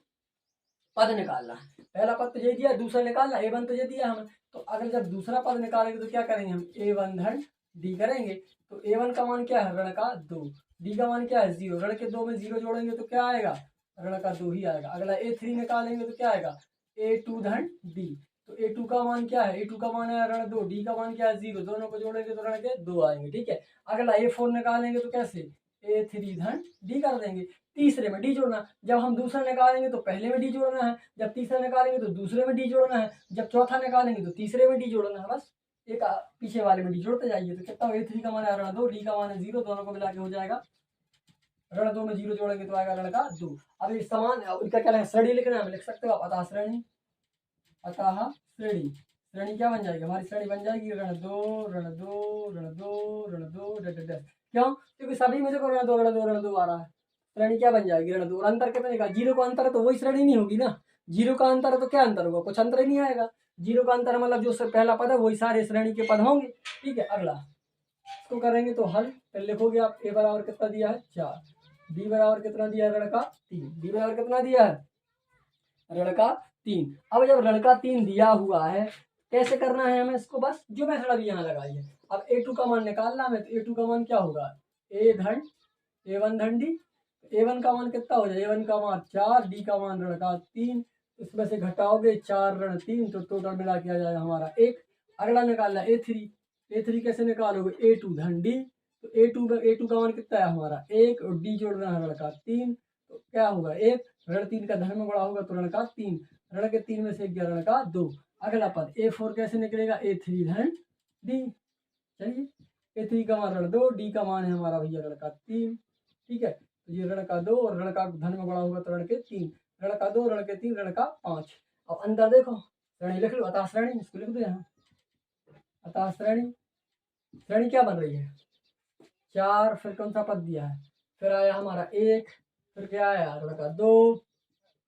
पद निकालना है। पहला पद तो ये दिया, दूसरा निकालना, A1 तो ये दिया हमें, तो अगर जब दूसरा पद निकालेंगे तो क्या करेंगे हम, A1 धन डी करेंगे। तो A1 का मान क्या है, ऋण का 2, डी का मान क्या है 0, ऋण के 2 में 0 जोड़ेंगे तो क्या आएगा, ऋण का 2 ही आएगा। अगला A3 निकालेंगे तो क्या आएगा, A2 धन डी, तो A2 का मान क्या है, A2 का मान है ऋण 2, डी का मान क्या है 0, दोनों को जोड़ेंगे तो ऋण के 2 आएंगे। ठीक है, अगला A4 निकालेंगे तो कैसे, A3 धन डी कर देंगे, तीसरे में डी जोड़ना, जब हम दूसरा निकालेंगे तो पहले में डी जोड़ना है, जब तीसरा निकालेंगे तो दूसरे में डी जोड़ना है, जब चौथा निकालेंगे तो तीसरे में डी जोड़ना है। बस एक पीछे वाले में डी जोड़ते जाइए, तो कितना A3 का मान है ऋण 2, डी का मान है 0, दोनों को मिला के हो जाएगा, ऋण 2 में 0 जोड़ेंगे तो आएगा ऋण का 2। अब इस समान इनका क्या श्रेणी लिखना है, लिख सकते हो आप अतः श्रेणी क्या बन जाएगी, हमारी श्रेणी बन जाएगी ऋण 2 ऋण 2 ऋण 2 ऋण 2 क्यों, क्योंकि सभी में से ऋण 2 ऋण 2 ऋण 2 आ रहा है, श्रेणी क्या बन जाएगी ऋण 2। अंतर कितने का, 0 का अंतर है तो वही श्रेणी नहीं होगी ना, 0 का अंतर है तो क्या अंतर होगा, कुछ अंतर ही नहीं आएगा। 0 का अंतर मतलब जो पहला पद है वही सारे श्रेणी के पद होंगे। ठीक है, अगला इसको करेंगे तो हल, फिर लिखोगे आप ए बराबर कितना दिया है 4, डी बराबर कितना दिया है ऋण का 3, डी बराबर कितना दिया है ऋण का 3। अब जब ऋण का 3 दिया हुआ है, कैसे करना है हमें इसको, बस जो मेथड अभी यहाँ लगाई है। अब A2 का मान निकालना है, तो A2 का मान क्या होगा, A धन A1 धन D। A1 का मान कितना हो जाए, A1 का मान 4, D का मान ऋण का 3, इसमें से घटाओगे 4 ऋण 3, तो टोटल मिला के आ जाएगा हमारा 1। अगला निकालना A3। A3 कैसे निकालोगे, A2 धन D, तो A2 का मान कितना है हमारा 1, और D जोड़ना है ऋण का 3, तो क्या होगा 1, ऋण 3 का धन में बड़ा होगा तो ऋण का 3, ऋण के 3 में से 1 गया ऋण का 2। अगला पद A4 कैसे निकलेगा, A3 धन D। चलिए, A3 का मान ऋण 2, D का मान है हमारा भैया ऋण का 3। ठीक है, तो ये ऋण का 2 और ऋण का धन में बड़ा होगा तो ऋण के 3, ऋण का 2, ऋण के 3, ऋण का 5। अब अंदर देखो, श्रेणी लिख लो, अतः श्रेणी, इसको लिख दो यहाँ, अतः श्रेणी। श्रेणी क्या बन रही है, 4, फिर कौन सा पद दिया है, फिर आया हमारा 1, फिर क्या आया ऋण का 2,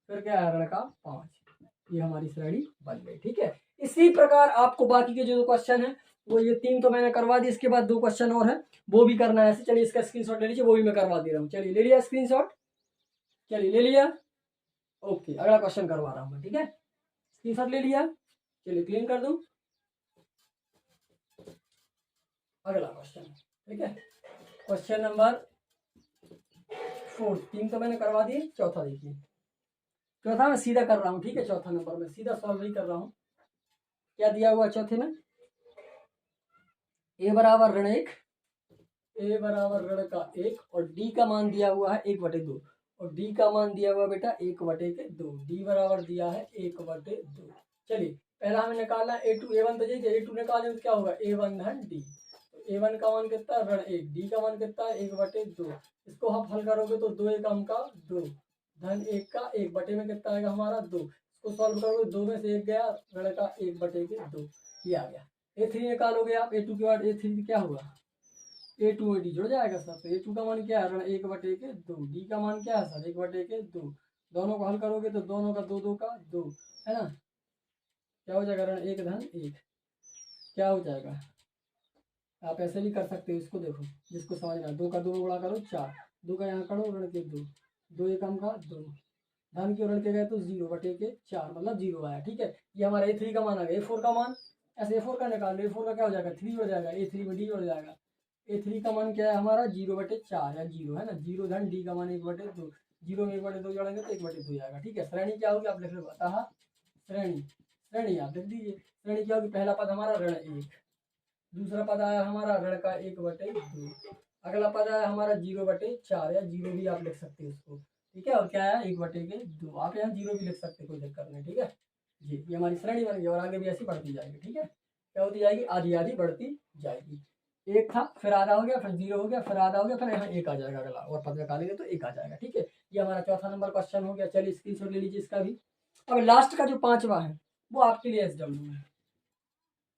फिर क्या आया ऋण का 5। ये हमारी श्रेणी बन गई। ठीक है, इसी प्रकार आपको बाकी के जो क्वेश्चन है, वो ये 3 तो मैंने करवा दी, इसके बाद 2 क्वेश्चन और है, वो भी करना है ऐसे। चलिए इसका स्क्रीनशॉट ले लीजिए, वो भी मैं करवा दे रहा हूँ। चलिए ले लिया स्क्रीनशॉट, चलिए ले लिया, ओके। अगला क्वेश्चन करवा रहा हूँ मैं, ठीक है, स्क्रीनशॉट ले लिया, चलिए क्लीन कर दूं। अगला क्वेश्चन, ठीक है, क्वेश्चन नंबर 4। 3 तो मैंने करवा दिए, चौथा देखिए। चौथा मैं सीधा कर रहा हूँ, ठीक है, चौथा नंबर में सीधा सॉल्व नहीं कर रहा हूँ। क्या दिया हुआ चौथे में, A बराबर ऋण 1, A बराबर ऋण का 1, और D का मान दिया हुआ है 1/2, और D का मान दिया हुआ बेटा 1/2, D बराबर दिया है 1/2। चलिए पहला हमें निकालना है A2, A1 तो जाइए, A2 निकालें तो क्या होगा, A1 धन D। तो A1 का मान कितना है ऋण 1, D का मान कितना है 1/2। इसको आप हल करोगे तो 2 एकम का 2 धन 1 का 1 बटे में कितना आएगा हमारा 2। इसको सॉल्व करोगे 2 में से 1 गया, ऋण का 1/2, ये आ गया। A3 निकालोगे आप, A2 के बाद A3 क्या होगा, A2 में D जुड़ जाएगा सर। तो A2 का मान क्या है ऋण 1/2, D का मान क्या है सर 1/2। दोनों को हल करोगे तो दोनों का 2 2 का 2 है ना, क्या हो जाएगा ऋण 1 धन 1, क्या हो जाएगा। आप ऐसे भी कर सकते हो, इसको देखो, जिसको समझना है, 2 का 2 गुणा करो 4, 2 का यहाँ करो ऋण के 2, 2 एकम का 2, धन के ऋण के गए तो 0/4, मतलब 0 आया। ठीक है, ये हमारा A3 का मान आ गया। A4 का मान ऐसे A4 का निकाल लो, A4 का क्या हो जाएगा 3 हो जाएगा, A3 में D हो जाएगा। A3 का मान क्या है हमारा 0/4 या 0 है ना, 0 धन D का मान 1/2, 0 में 1/2 जोड़ेंगे तो 1/2 जाएगा। ठीक है, श्रेणी क्या होगी आप लिख लो, अतः श्रेणी, श्रेणी आप लिख दीजिए। श्रेणी क्या होगी, पहला पद हमारा ऋण 1, दूसरा पद आया हमारा ऋण का 1/2, अगला पद आया हमारा 0/4 या 0 भी आप लिख सकते हो इसको। ठीक है, और क्या आया 1/2, आप यहाँ 0 भी लिख सकते, कोई दिक्कत नहीं। ठीक है जी, ये हमारी श्रेणी बन गई, और आगे भी ऐसी बढ़ती जाएगी। ठीक है, क्या होती जाएगी, आधी आधी बढ़ती जाएगी। 1 था, फिर आधा हो गया, फिर 0 हो गया, फिर आधा हो गया, फिर यहाँ 1 आ जाएगा अगला, और पद निकालेंगे तो 1 आ जाएगा। ठीक है, ये हमारा चौथा नंबर क्वेश्चन हो गया। चलिए स्क्रीनशॉट ले लीजिए इसका भी। अब लास्ट का जो 5वां है वो आपके लिए SW है,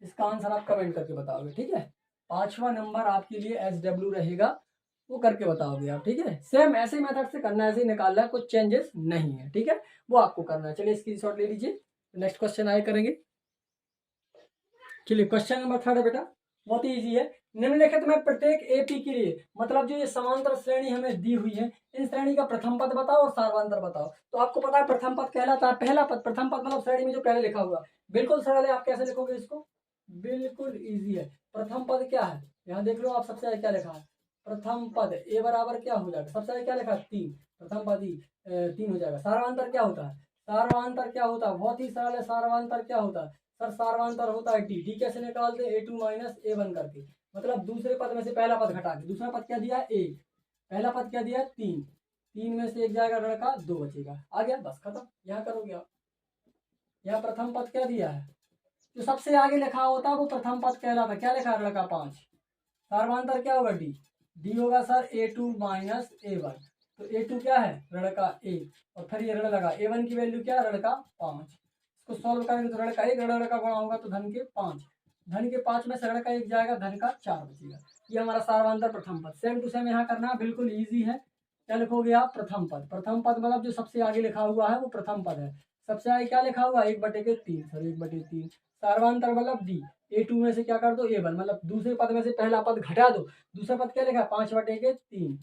इसका आंसर आप कमेंट करके बताओगे। ठीक है, 5वां नंबर आपके लिए SW रहेगा, वो करके बताओगे आप। ठीक है, सेम ऐसे मेथड से करना है, ऐसे ही निकालना है, कुछ चेंजेस नहीं है। ठीक है, वो आपको करना है। चलिए स्क्रीनशॉट ले लीजिए, नेक्स्ट क्वेश्चन आए करेंगे। चलिए क्वेश्चन नंबर 3 है बेटा, बहुत ही ईजी है। निम्नलिखित में प्रत्येक AP के लिए, मतलब जो ये समांतर श्रेणी हमें दी हुई है, इन श्रेणी का प्रथम पद बताओ और सार्वंतर बताओ। तो आपको पता है प्रथम पद कहलाता है पहला पद, प्रथम पद मतलब श्रेणी में जो पहले लिखा हुआ, बिल्कुल सरल है। आप कैसे लिखोगे इसको, बिल्कुल इजी है। प्रथम पद क्या है, यहाँ देख लो आप, सबसे आगे क्या लिखा है, प्रथम पद A बराबर क्या हो जाएगा, सबसे आगे क्या लिखा है 3, प्रथम पद ही 3 हो जाएगा। सार्वंतर क्या होता है, सार्वंतर क्या होता है, बहुत ही सरल है। सार्वंतर क्या होता है सर, सार्वंतर होता है D कैसे निकालते हैं, A2 माइनस A1 करके, मतलब दूसरे पद में से पहला पद घटा के। दूसरा पद क्या दिया है 1, पहला पद क्या दिया है 3, 3 में से 1 जाएगा ऋण का 2 बचेगा, आ गया, बस खत्म। यहाँ करोगे आप, यहाँ प्रथम पद क्या दिया है, जो सबसे आगे लिखा होता है वो प्रथम पद कहलाता, क्या लिखा है ऋण का 5। सार्वंतर क्या होगा D होगा सर A2 माइनस A1, तो A2 क्या है ऋण का 1, और फिर ये ऋण लगा A1 की वैल्यू क्या है ऋण का 5। इसको सॉल्व करेंगे तो ऋण का 1 ऋण का गुणा होगा तो धन के 5, धन के 5 में से ऋण का 1 जाएगा, धन का 4 बचेगा। ये हमारा सार्वंतर प्रथम पद। सेम टू सेम यहाँ करना, बिल्कुल ईजी है। क्या लिखोगे आप, प्रथम पद। प्रथम पद मतलब जो सबसे आगे लिखा हुआ है वो प्रथम पद है। सबसे आगे क्या लिखा हुआ है 1/3 सर, 1/3। सार्वंतर मतलब D, A2 में से क्या कर दो A1, मतलब दूसरे पद में से पहला पद घटा दो। दूसरा पद क्या लिखा 5/3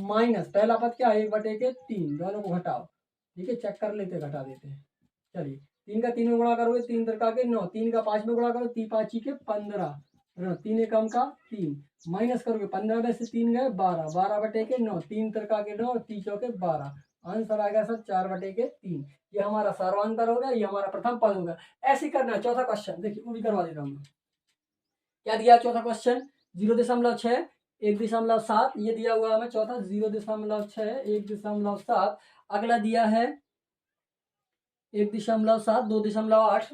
माइनस पहला पद क्या 1/3, दोनों को घटाओ, ठीक है, चेक कर लेते, घटा देते हैं। चलिए 3 का 3 में गुणा करोगे 3 त्रिका के 9, 3 का 5 में गुणा करो 3 5 के 15, 3 एकम का 3, माइनस करोगे 15 में से 3 गए 12, 12 बटे के 9, 3 त्रिका के 9 और 3 चौके 12, आंसर आ गया सर 4 बटे के 3। ये हमारा सर्वांतर होगा, ये हमारा प्रथम पद होगा। ऐसे ही करना है। चौथा क्वेश्चन देखिए, वो भी करवा देता हूँ। क्या दिया चौथा क्वेश्चन? 0.6 1.7 ये दिया हुआ हमें चौथा 0.6 1.7। अगला दिया है 1.7 2.8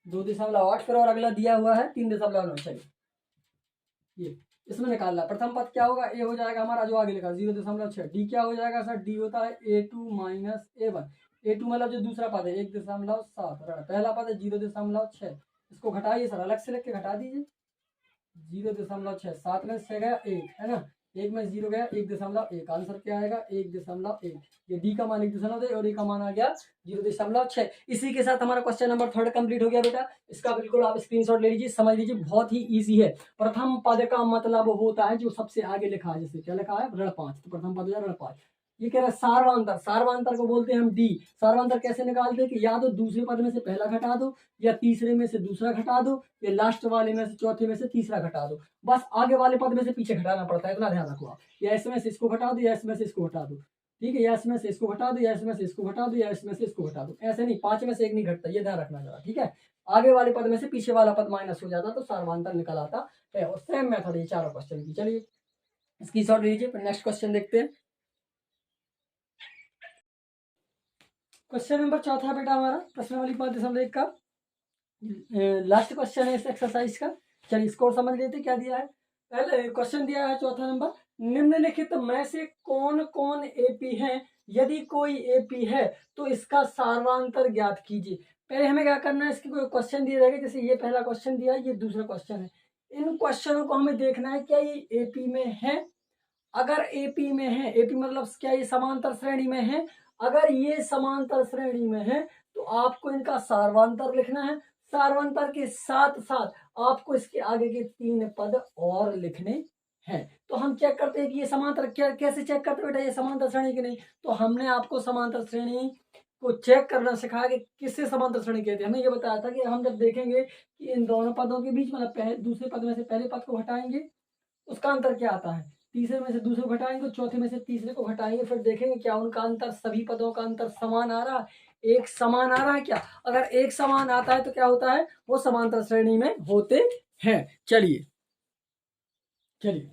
2.8 फिर और अगला दिया हुआ है 3.9। चलिए ये इसमें निकालना। प्रथम पद क्या होगा? ए हो जाएगा हमारा, जो आगे लिखा 0.6। डी क्या हो जाएगा सर? डी होता है A2 माइनस A1। A2 मतलब जो दूसरा पद है 1.7, पहला पद है 0.6। इसको घटाइए सर, अलग से लिख के घटा दीजिए। 0.6 7 में से गया 1 है ना, 1 में 0 गया 1.1। आंसर क्या आएगा? 1.1। ये डी का मान 1.2 और ए का मान आ गया 0.6। इसी के साथ हमारा क्वेश्चन नंबर 3 कंप्लीट हो गया बेटा। इसका बिल्कुल आप स्क्रीनशॉट ले लीजिए, समझ लीजिए, बहुत ही इजी है। प्रथम पद का मतलब होता है जो सबसे आगे लिखा है, जैसे क्या लिखा है ऋण 5, तो प्रथम पद ऋण 5। ये कह रहा है सार्वांतर, सार्वांतर को बोलते हैं हम डी। सार्वांतर कैसे निकालते हैं कि या तो दूसरे पद में से पहला घटा दो, या तीसरे में से दूसरा घटा दो, या लास्ट वाले में से चौथे में से तीसरा घटा दो। बस आगे वाले पद में से पीछे घटाना पड़ता है, इतना ध्यान रखो आप। या इसमें से इसको घटा दो, या इसमें से इसको घटा दो, ठीक है, या इसमें से इसको घटा दो, या इसमें से इसको घटा दो, या इसमें से इसको घटा दो। ऐसे नहीं, 5 में से 1 नहीं घटता, ये ध्यान रखना जरा, ठीक है। आगे वाले पद में से पीछे वाला पद माइनस हो जाता तो सार्वांतर निकल आता है। और सेम मेथड ये चारों क्वेश्चन की। चलिए इसकी शॉर्ट लीजिए, फिर नेक्स्ट क्वेश्चन देखते हैं। क्वेश्चन नंबर चौथा बेटा हमारा प्रश्नावली 5.1 का लास्ट क्वेश्चन है इस एक्सरसाइज का। चलिए इसको समझ लेते क्या दिया है। पहले क्वेश्चन दिया है चौथा नंबर, निम्नलिखित में से कौन कौन एपी है? यदि कोई एपी है तो इसका सार्वांतर ज्ञात कीजिए। पहले हमें क्या करना है, इसके कोई क्वेश्चन दिए रहेगा, जैसे ये पहला क्वेश्चन दिया है, ये दूसरा क्वेश्चन है। इन क्वेश्चनों को हमें देखना है क्या ये एपी में है। अगर एपी में है, एपी मतलब क्या ये समांतर श्रेणी में है? अगर ये समांतर श्रेणी में है तो आपको इनका सार्वांतर लिखना है। सार्वांतर के साथ साथ आपको इसके आगे के 3 पद और लिखने हैं। तो हम चेक करते हैं कि ये समांतर, क्या कैसे चेक करते हैं बेटा ये समांतर श्रेणी की नहीं? तो हमने आपको समांतर श्रेणी को चेक करना सिखाया कि किससे समांतर श्रेणी कहते हैं। हमें ये बताया था कि हम जब देखेंगे कि इन दोनों पदों के बीच मतलब दूसरे पद में से पहले पद को हटाएंगे, उसका अंतर क्या आता है, तीसरे में से दूसरे को घटाएंगे, चौथे में से तीसरे को घटाएंगे, फिर देखेंगे क्या उनका अंतर, सभी पदों का अंतर समान आ रहा है, एक समान आ रहा है क्या? अगर एक समान आता है तो क्या होता है, वो समांतर श्रेणी में होते हैं। चलिए चलिए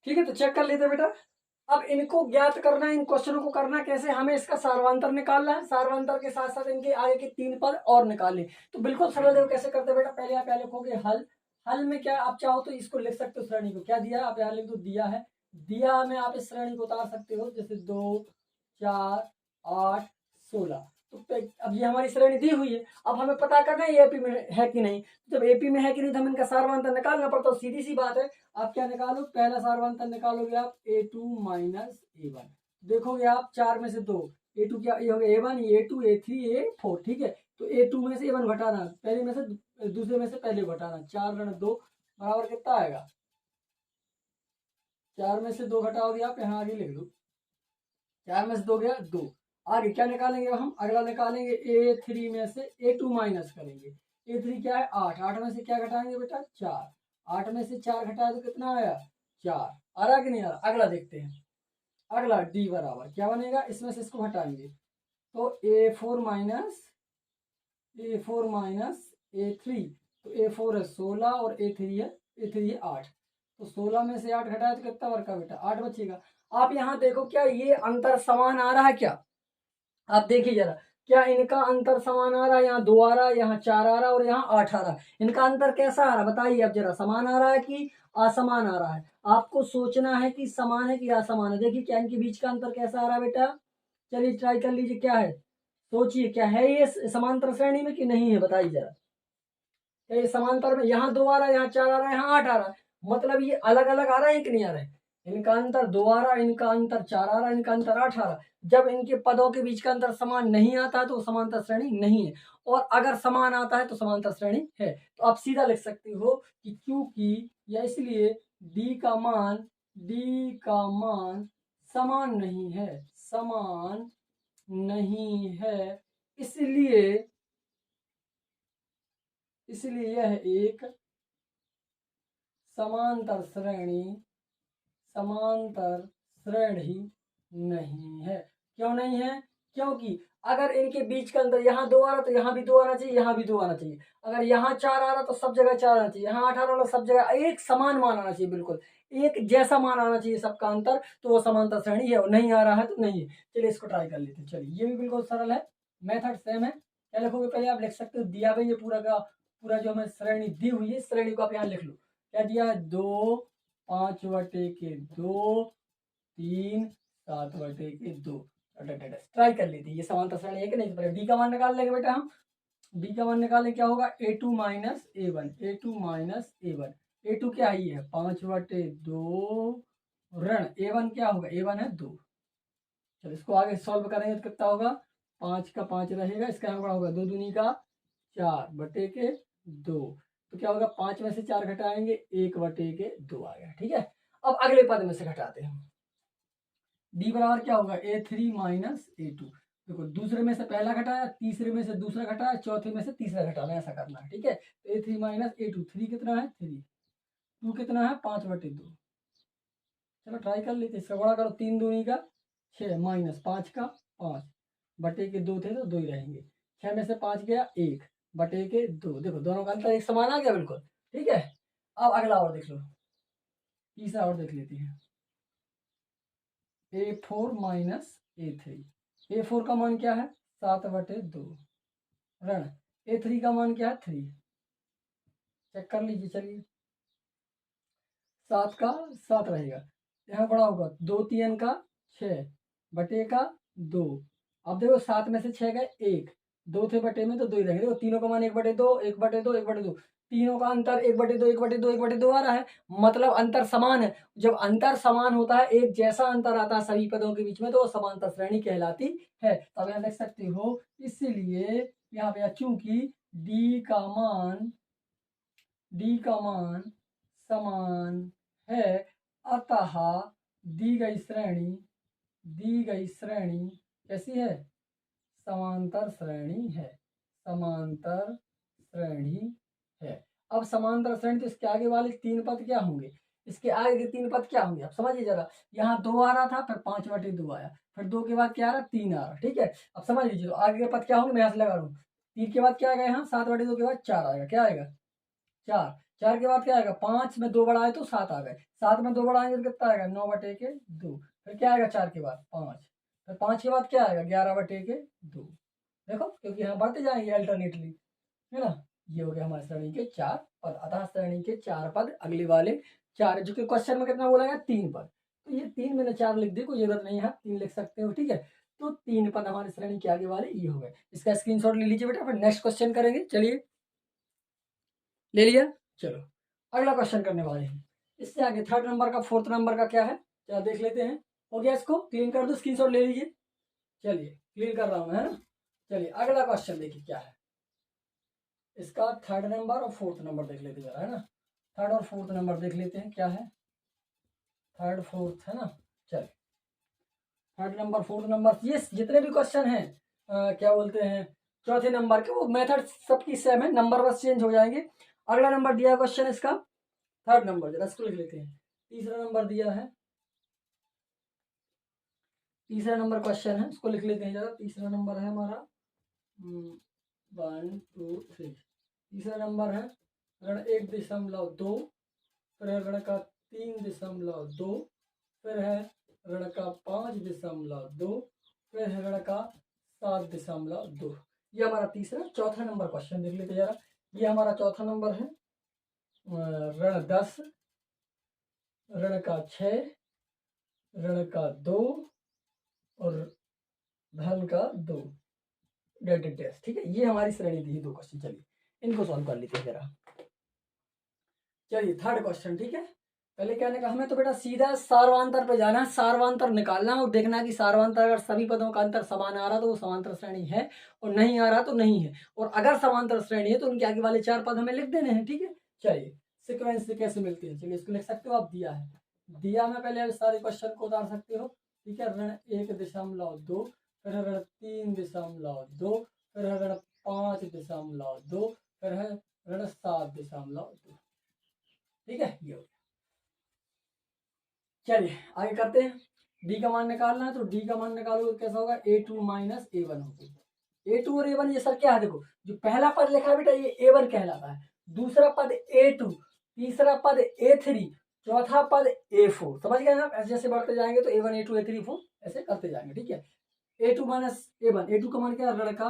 ठीक है, तो चेक कर लेते हैं बेटा। अब इनको ज्ञात करना है, इन क्वेश्चनों को करना कैसे, हमें इसका सार्वांतर निकालना है। सार्वांतर के साथ साथ इनके आगे के 3 पद और निकालने। तो बिल्कुल सरल है, कैसे करते हैं बेटा। पहले आप यहाँ लिखोगे हल। हल में क्या आप चाहो तो इसको लिख सकते हो, श्रेणी को क्या दिया है आप यहाँ लिख दो, दिया है। दिया में आप इस श्रेणी को उतार सकते हो, जैसे 2 4 8 16। तो अब ये हमारी श्रेणी दी हुई है। अब हमें पता करना है ये एपी में है कि नहीं। जब एपी में है कि नहीं तो हम इनका सार्वांतर निकालना पड़ता है। सीधी सी बात है, आप क्या निकालो, पहला सार्वांतर निकालोगे आप A2 माइनस A1। देखोगे आप 4 में से 2, A2 क्या ये हो गया A1, A2 A3 A4, ठीक है। तो A2 में से A1 घटाना, पहले में से दूसरे में से पहले घटाना, 4 ऋण 2 बराबर कितना आएगा? 4 में से 2 घटाओगे आप, यहाँ आगे लिख दो, 4 में से 2 गया 2। आगे क्या निकालेंगे हम, अगला निकालेंगे A3 में से A2 माइनस करेंगे। A3 क्या है 8, 8 में से क्या घटाएंगे बेटा 4, 8 में से 4 घटाए तो कितना आया 4। आ रहा कि नहीं आ रहा? अगला देखते हैं। अगला D बराबर क्या बनेगा, इसमें से इसको हटाएंगे तो A4 माइनस A3। तो A4 है 16 और A3 है 8। तो 16 में से 8 घटाए तो कितना वर्ग का बेटा 8 बचेगा। आप यहाँ देखो क्या ये अंतर समान आ रहा है क्या? आप देखिए जरा, क्या इनका अंतर समान आ रहा है? यहाँ 2 आ रहा है, यहाँ 4 आ रहा है और यहाँ 8 आ रहा है। इनका अंतर कैसा आ रहा है बताइए अब जरा, समान आ रहा है कि असमान आ रहा है? आपको सोचना है कि समान है कि असमान है। देखिए क्या इनके बीच का अंतर कैसा आ रहा है बेटा, चलिए ट्राई कर लीजिए, क्या है सोचिए, क्या है ये समांतर श्रेणी में कि नहीं है, बताइए जरा। क्या ये समांतर में, यहाँ 2 आ रहा है, यहाँ 4 आ रहा है, यहाँ 8 आ रहा है, मतलब ये अलग अलग आ रहा है कि नहीं आ रहा है? इनका अंतर 2 आ रहा है, इनका अंतर 4 आ रहा है, इनका अंतर 8 आ रहा है। जब इनके पदों के बीच का अंतर समान नहीं आता है तो समांतर श्रेणी नहीं है, और अगर समान आता है तो समांतर श्रेणी है। तो आप सीधा लिख सकते हो कि क्योंकि या इसलिए डी का मान समान नहीं है, समान नहीं है, इसलिए यह एक समांतर श्रेणी नहीं है। क्यों नहीं है? क्योंकि अगर इनके बीच का अंतर यहाँ 2 आ रहा तो यहाँ भी 2 आना चाहिए, यहाँ भी 2 आना चाहिए। अगर यहाँ 4 आ रहा तो सब जगह 4 आना चाहिए, यहाँ 8 आ रहा सब जगह एक समान मान आना चाहिए, बिल्कुल एक जैसा मान आना चाहिए सबका अंतर, तो वो समांतर श्रेणी है। और नहीं आ रहा है तो नहीं है। चलिए इसको ट्राई कर लेते हैं। चलिए ये भी बिल्कुल सरल है, मेथड सेम है। क्या लिखोगे? पहले आप लिख सकते हो दिया भाई, ये पूरा का पूरा जो हमें श्रेणी दी हुई है, श्रेणी को आप यहाँ लिख लो। क्या दिया है? 2 5/2 3 7/2। ट्राई कर लेते हैं ये समांतर श्रेणी है कि नहीं। पहले डी का मान निकाल लेंगे बेटा हम। डी का मान निकालें, क्या होगा? a2 माइनस a1, a2 क्या ही है? 5/2 ऋण a1 क्या होगा? a1 है 2। चलो इसको आगे सॉल्व करेंगे तो कितना होगा? 5 का 5 रहेगा, इसका यहाँ होगा 2 दूनी का 4/2। तो क्या होगा? 5 में से 4 घटाएंगे, 1/2 आ गया। ठीक है, अब अगले पद में से घटाते हैं। डी बराबर क्या होगा? a3 minus a2। देखो दूसरे में से पहला घटाया, तीसरे में से दूसरा घटाया, चौथे में से तीसरा घटाना, ऐसा करना है। ठीक है, तो a3 माइनस a2, 3 कितना है? 3, 2 कितना है? 5/2। चलो ट्राई कर लेते, इसका बड़ा करो, 3 दूनी का 6 माइनस 5 का 5/2 थे तो 2 ही रहेंगे। 6 में से 5 गया 1/2। देखो दोनों का अंतर एक समान आ गया बिल्कुल। ठीक है, अब अगला और देख लो, तीसरा और देख लेते हैं। a4 minus a3। a4 का मान क्या है? 7/2 ऋण a3 का मान क्या है? 3। चेक कर लीजिए। चलिए 7 का 7 रहेगा, यहाँ बड़ा होगा 2 3 का 6/2। अब देखो 7 में से 6 गए 1, 2 थे बटे में तो 2 ही रहेंगे। देखो तीनों का मान 1/2 1/2 1/2, तीनों का अंतर 1/2 1/2 1/2 आ रहा है, मतलब अंतर समान है। जब अंतर समान होता है, एक जैसा अंतर आता है सभी पदों के बीच में, तो वो समांतर श्रेणी कहलाती है। तो अब यहाँ देख सकते हो, इसलिए यहाँ पे चूंकि डी का मान समान है, अतः दी गई श्रेणी कैसी है? समांतर श्रेणी है। अब समांतर श्रेणी, तो इसके आगे वाले 3 पद क्या होंगे? इसके आगे के 3 पद क्या होंगे? अब समझिए जरा, यहाँ 2 आ रहा था, फिर 5/2 आया, फिर 2 के बाद क्या आ रहा? 3 आ रहा। ठीक है, अब समझ लीजिए, तो आगे के पद क्या होंगे? मैं यहाँ से लगा रहा हूँ। 3 के बाद क्या आएगा? यहाँ 7/2 के बाद 4 आएगा। क्या आएगा? 4। 4 के बाद क्या आएगा? 5 में 2 बढ़ाए तो 7 आ गए, 7 में 2 बढ़ाएंगे तो कितना आएगा? 9/2। फिर क्या आएगा? 4 के बाद 5, फिर 5 के बाद क्या आएगा? 11/2। देखो, क्योंकि यहाँ बढ़ते जाएंगे अल्टरनेटली, है ना। ये हो गया हमारे श्रेणी के 4 पद। अतः श्रेणी के 4 पद, अगले वाले 4, जो कि क्वेश्चन में कितना बोला गया? 3 पद। तो ये 3 मैंने 4 लिख दी, कोई जरूरत नहीं है, 3 लिख सकते हो। ठीक है, तो 3 पद हमारी श्रेणी के आगे वाले ये हो गए। इसका स्क्रीनशॉट ले लीजिए बेटा, फिर नेक्स्ट क्वेश्चन करेंगे। चलिए ले लिया। चलो अगला क्वेश्चन करने वाले हैं। इससे आगे 3rd नंबर का 4th नंबर का क्या है, चलो देख लेते हैं। हो गया, इसको क्लीन कर दो, स्क्रीनशॉट ले लीजिए। चलिए क्लीन कर रहा हूं मैं, है ना। चलिए अगला क्वेश्चन देखिए क्या है। इसका 3rd नंबर और 4th नंबर देख लेते जरा, है ना। 3rd और 4th नंबर देख लेते हैं क्या है। 3rd 4th है ना। चलिए 3rd नंबर 4th नंबर, ये जितने भी क्वेश्चन हैं क्या बोलते हैं, चौथे नंबर के, वो मेथड सबकी सेम है, नंबर बस चेंज हो जाएंगे। अगला नंबर दिया क्वेश्चन इसका 3rd नंबर, जरा इसको लिख लेते हैं। तीसरा नंबर दिया है, तीसरा नंबर क्वेश्चन है, इसको लिख लेते हैं जरा। तीसरा नंबर है हमारा 1 2 3। तीसरा नंबर है ऋण 1.2, फिर है ऋण का 3.2, फिर है ऋण का 5.2, फिर है ऋण का 7.2। ये हमारा तीसरा। चौथा नंबर क्वेश्चन देख लेते जरा। ये हमारा चौथा नंबर है ऋण 10, ऋण का 6, ऋण का 2 और धन का 2 डेटेड टेस्ट। ठीक है, ये हमारी श्रेणी थी 2 क्वेश्चन। चलिए इनको सॉल्व कर लेते हैं जरा। चलिए 3rd क्वेश्चन। ठीक है, पहले कहने का हमें तो बेटा सीधा सार्वांतर पे जाना है, सार्वांतर निकालना और देखना कि सार्वांतर अगर सभी पदों का अंतर समान आ रहा तो वो समांतर श्रेणी है, और नहीं आ रहा तो नहीं है। और अगर समांतर श्रेणी है तो उनके आगे वाले 4 पद हमें लिख देने हैं। ठीक है, चलिए सीक्वेंस से कैसे मिलती है, चलिए इसको लिख सकते हो आप। दिया है, दिया में पहले सारे क्वेश्चन को उतार सकते हो। ठीक है, ऋण 1.2, फिर है ऋण 3.2, फिर है ऋण 5.2, फिर है ऋण 7.2। ठीक है, ये हो गया। चलिए आगे करते हैं। डी का मान निकालना है, तो डी का मान निकालोगे तो कैसा होगा, A2 माइनस A1 होगा। A2 और A1 ये सर क्या है, देखो जो पहला पद लिखा है बेटा ये A1 कहलाता है, दूसरा पद A2, तीसरा पद A3, चौथा पद A4। समझ गए ना आप, ऐसे जैसे बढ़ते जाएंगे तो A1 A2 A3 A4 ऐसे करते जाएंगे। ठीक है, A2 माइनस A1, A2 का मान क्या है, ऋण का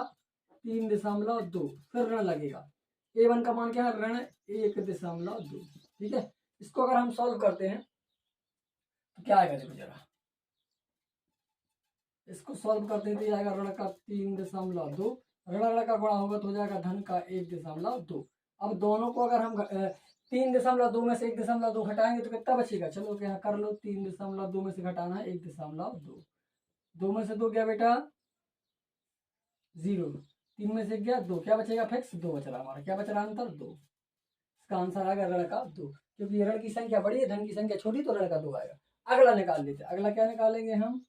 3.2, फिर ऋण लगेगा। A1 का मान क्या है, ऋण 1.2। ठीक है, इसको अगर हम सॉल्व करते हैं तो क्या आएगा, देखो जरा इसको सॉल्व करते हैं तो आएगा ऋण का 3.2, ऋण का गुणा होगा तो हो जाएगा धन का 1.2। अब दोनों को अगर हम 3.2 में से 1.2 घटाएंगे तो कितना बचेगा, चलो यहाँ कर लो, 3.2 में से घटाना है 1.2, 2 में से 2 गया बेटा 0, 3 में से गया 2, क्या बचेगा फिक्स 2 बच रहा हमारा, क्या बच रहा अंतर 2। इसका आंसर आएगा ऋण का 2, क्योंकि ऋण की संख्या बड़ी है, धन की संख्या छोटी, तो ऋण का 2 आएगा। अगला निकाल लेते हैं, अगला क्या निकालेंगे हम,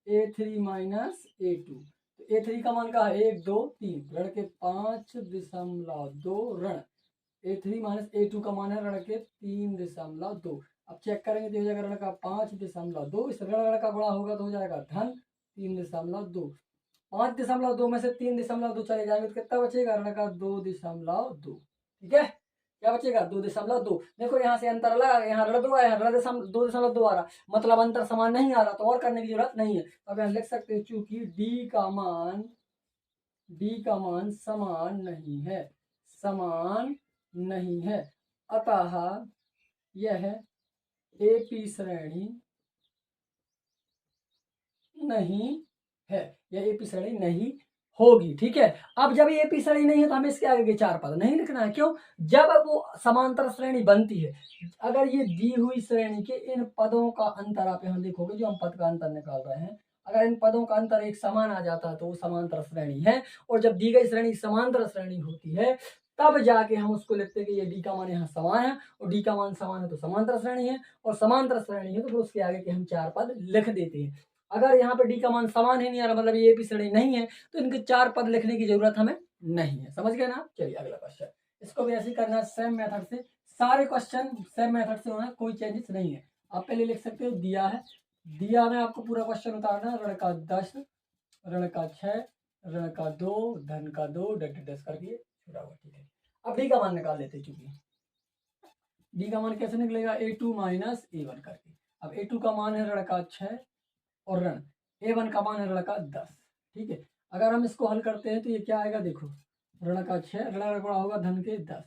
A3 माइनस A2। तो A3 का मान का है 1 2 3, ऋण के 5.2 ऋण A3 माइनस A2 का मान है ऋण के 3.2। अब चेक करेंगे तो हो जाएगा ऋण का 5.2, इस ऋण का गुणा होगा तो हो जाएगा धन 3.2। 5.2 में से 3.2 चले जाएंगे तो कितना बचेगा, ऋण का 2.2। ठीक है, क्या बचेगा 2.2। देखो यहाँ से अंतर लगा, यहाँ ऋण 2 आया, ऋण 2.2 आ रहा, मतलब अंतर समान नहीं आ रहा, तो और करने की जरूरत नहीं है। अब यहाँ लिख सकते हैं चूंकि डी का मान समान नहीं है, अतः यह एपी श्रेणी नहीं है, यह एपी श्रेणी नहीं होगी। ठीक है, अब जब ये एपी श्रेणी नहीं है तो हमें इसके आगे के 4 पद नहीं लिखना है। क्यों, जब वो समांतर श्रेणी बनती है, अगर ये दी हुई श्रेणी के इन पदों का अंतर आप यहाँ देखोगे, जो हम पद का अंतर निकाल रहे हैं, अगर इन पदों का अंतर एक समान आ जाता है तो वो समांतर श्रेणी है। और जब दी गई श्रेणी समांतर श्रेणी होती है तब जाके हम उसको लिखते हैं कि ये डी का मान यहाँ समान है, और डी का मान समान है तो समांतर श्रेणी है, और समांतर श्रेणी है तो फिर उसके आगे के हम 4 पद लिख देते हैं। अगर यहाँ पे डी का मान समान ही नहीं आ रहा, मतलब ये एपी श्रेणी नहीं है, तो इनके 4 पद लिखने की जरूरत हमें नहीं है। समझ गए ना। चलिए अगला क्वेश्चन, इसको भी ऐसे ही करना है सेम मेथड से, सारे क्वेश्चन सेम मेथड से होना है, कोई चेंजेस नहीं है। आप पहले लिख सकते हो, दिया है, दिया में आपको पूरा क्वेश्चन उतारना है, ऋण का 10, ऋण का 6, ऋण का 2, धन का 2, डस करके छुड़ा हुआ। ठीक है, अब डी का मान निकाल लेते हैं, चूंकि डी का मान कैसे निकलेगा, A2 माइनस A1 करके। अब A2 का मान है ऋण का 6 और ऋण A1 का मान है ऋण का 10। ठीक है, अगर हम इसको हल करते हैं तो ये क्या आएगा, देखो ऋण का 6, ऋण का गुणा होगा धन के 10,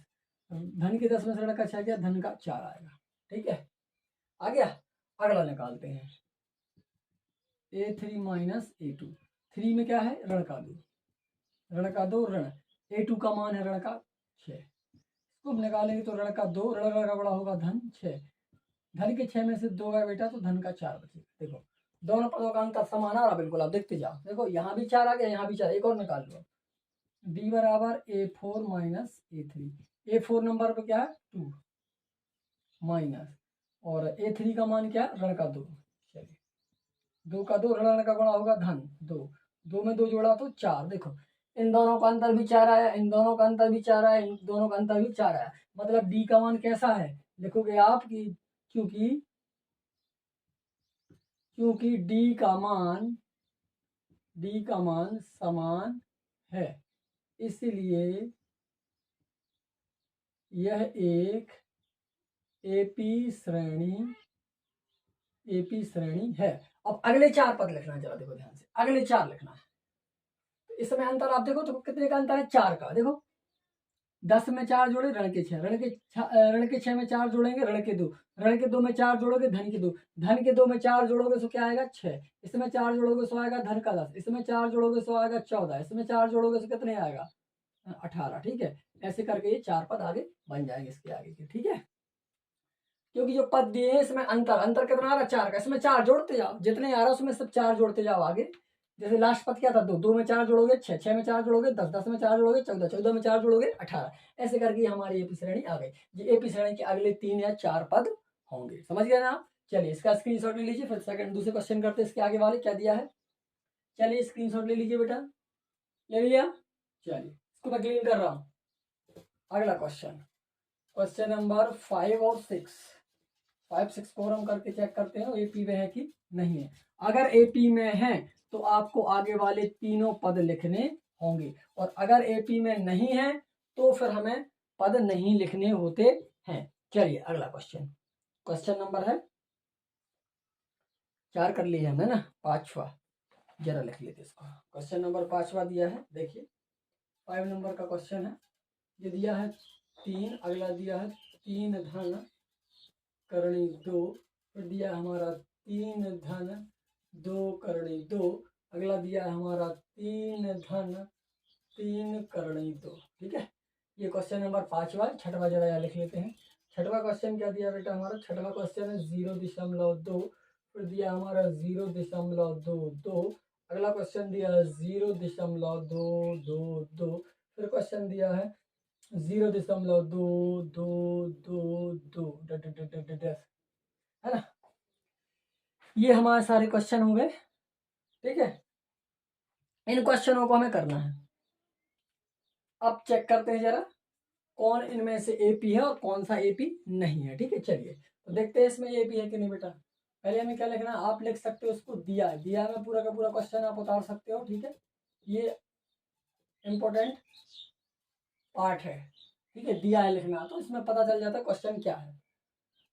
धन के 10 में से ऋण का 6 गया, धन का 4 आएगा। ठीक है, आ गया। अगला निकालते हैं, A3 माइनस A2, 3 में क्या है, ऋण का 2, ऋण का 2 ऋण A2 का मान है ऋण का 6, इसको निकालेंगे तो ऋण का 2, ऋण का बड़ा होगा धन 6, धन के 6 में से 2 गया बेटा तो धन का 4 बचेगा। देखो दोनों पदों का अंतर समान आ रहा, बिल्कुल आप देखते जाओ, देखो यहाँ भी 4 आ गया, यहाँ भी 4, एक और निकाल लो, D बराबर A4 minus A3, A4 number पे क्या है 2 माइनस, और A3 का मान क्या है ऋण का 2, चलिए 2 का 2, ऋण का गुणा होगा धन 2, 2 में 2 जोड़ा तो 4। देखो इन दोनों का अंतर भी 4 आया, इन दोनों का अंतर भी 4 आया, इन दोनों का अंतर भी 4 आया, मतलब डी का मान कैसा है, लिखोगे आप कि क्योंकि डी का मान समान है, इसलिए यह एक एपी श्रेणी है। अब अगले 4 पद लिखना है, जरा देखो ध्यान से, अगले 4 लिखना है। तो इसमें अंतर आप देखो तो कितने का अंतर है, 4 का। देखो 10 में 4 जोड़े ऋण के 6, ऋण के 6 में 4 जोड़ेंगे ऋण के 2, ऋण के 2 में 4 जोड़ोगे धन के 2, धन के 2 में 4 जोड़ोगे तो क्या आएगा 6, इसमें 4 जोड़ोगे तो आएगा धन का 10, इसमें 4 जोड़ोगे तो आएगा 14, इसमें 4 जोड़ोगे तो कितने आएगा 18। ठीक है, ऐसे करके ये 4 पद आगे बन जाएंगे इसके आगे के। ठीक है, क्योंकि जो पद दिए हैं इसमें अंतर कितना आ रहा है 4 का, इसमें 4 जोड़ते जाओ, जितने आ रहा है उसमें सब 4 जोड़ते जाओ आगे। जैसे लास्ट पद क्या था 2, 2 में 4 जोड़ोगे 6, 6 में 4 जोड़ोगे 10, 10 में 4 जोड़ोगे 14, 14 में 4 जोड़ोगे 18, ऐसे करके हमारी एपी श्रेणी आ गई। ये एपी श्रेणी के अगले 3 या 4 पद होंगे। समझ गए ना आप। चलिए इसका स्क्रीनशॉट ले लीजिए, फिर सेकंड दूसरे क्वेश्चन करते हैं। इसके आगे वाले क्या दिया है, चलिए स्क्रीनशॉट ले लीजिए बेटा, ले लिया। चलिए इसको मैं क्लीन कर रहा हूँ। अगला क्वेश्चन, क्वेश्चन नंबर 5 और 6, 5 6 को हम करके चेक करते हैं एपी में है कि नहीं है। अगर एपी में है तो आपको आगे वाले तीनों पद लिखने होंगे, और अगर एपी में नहीं है तो फिर हमें पद नहीं लिखने होते हैं। चलिए अगला क्वेश्चन, क्वेश्चन नंबर है 4 कर लिया हमने ना, 5वां जरा लिख लेते इसको। क्वेश्चन नंबर 5वां दिया है, देखिए 5 नंबर का क्वेश्चन है। ये दिया है 3, अगला दिया है 3 धन करणी 2, फिर दिया हमारा 3 धन 2 करणी 2, अगला दिया है हमारा 3 धन 3 करणी 2। ठीक है, ये क्वेश्चन नंबर 5वां। छठवां जरा यहाँ लिख लेते हैं। छठवां क्वेश्चन क्या दिया बेटा हमारा, छठवां क्वेश्चन है 0.2, फिर दिया हमारा 0.22, अगला क्वेश्चन दिया है 0.222, फिर क्वेश्चन दिया है 0.222 है ना। ये हमारे सारे क्वेश्चन हो गए। ठीक है, इन क्वेश्चनों को हमें करना है। अब चेक करते हैं जरा कौन इनमें से एपी है और कौन सा एपी नहीं है। ठीक है, चलिए तो देखते हैं इसमें एपी है कि नहीं बेटा। पहले हमें क्या लिखना है, आप लिख सकते हो उसको दिया है, दिया में पूरा का पूरा क्वेश्चन आप उतार सकते हो। ठीक है, ये इम्पोर्टेंट पार्ट है। ठीक है, दिया है लिखना तो इसमें पता चल जाता है क्वेश्चन क्या है।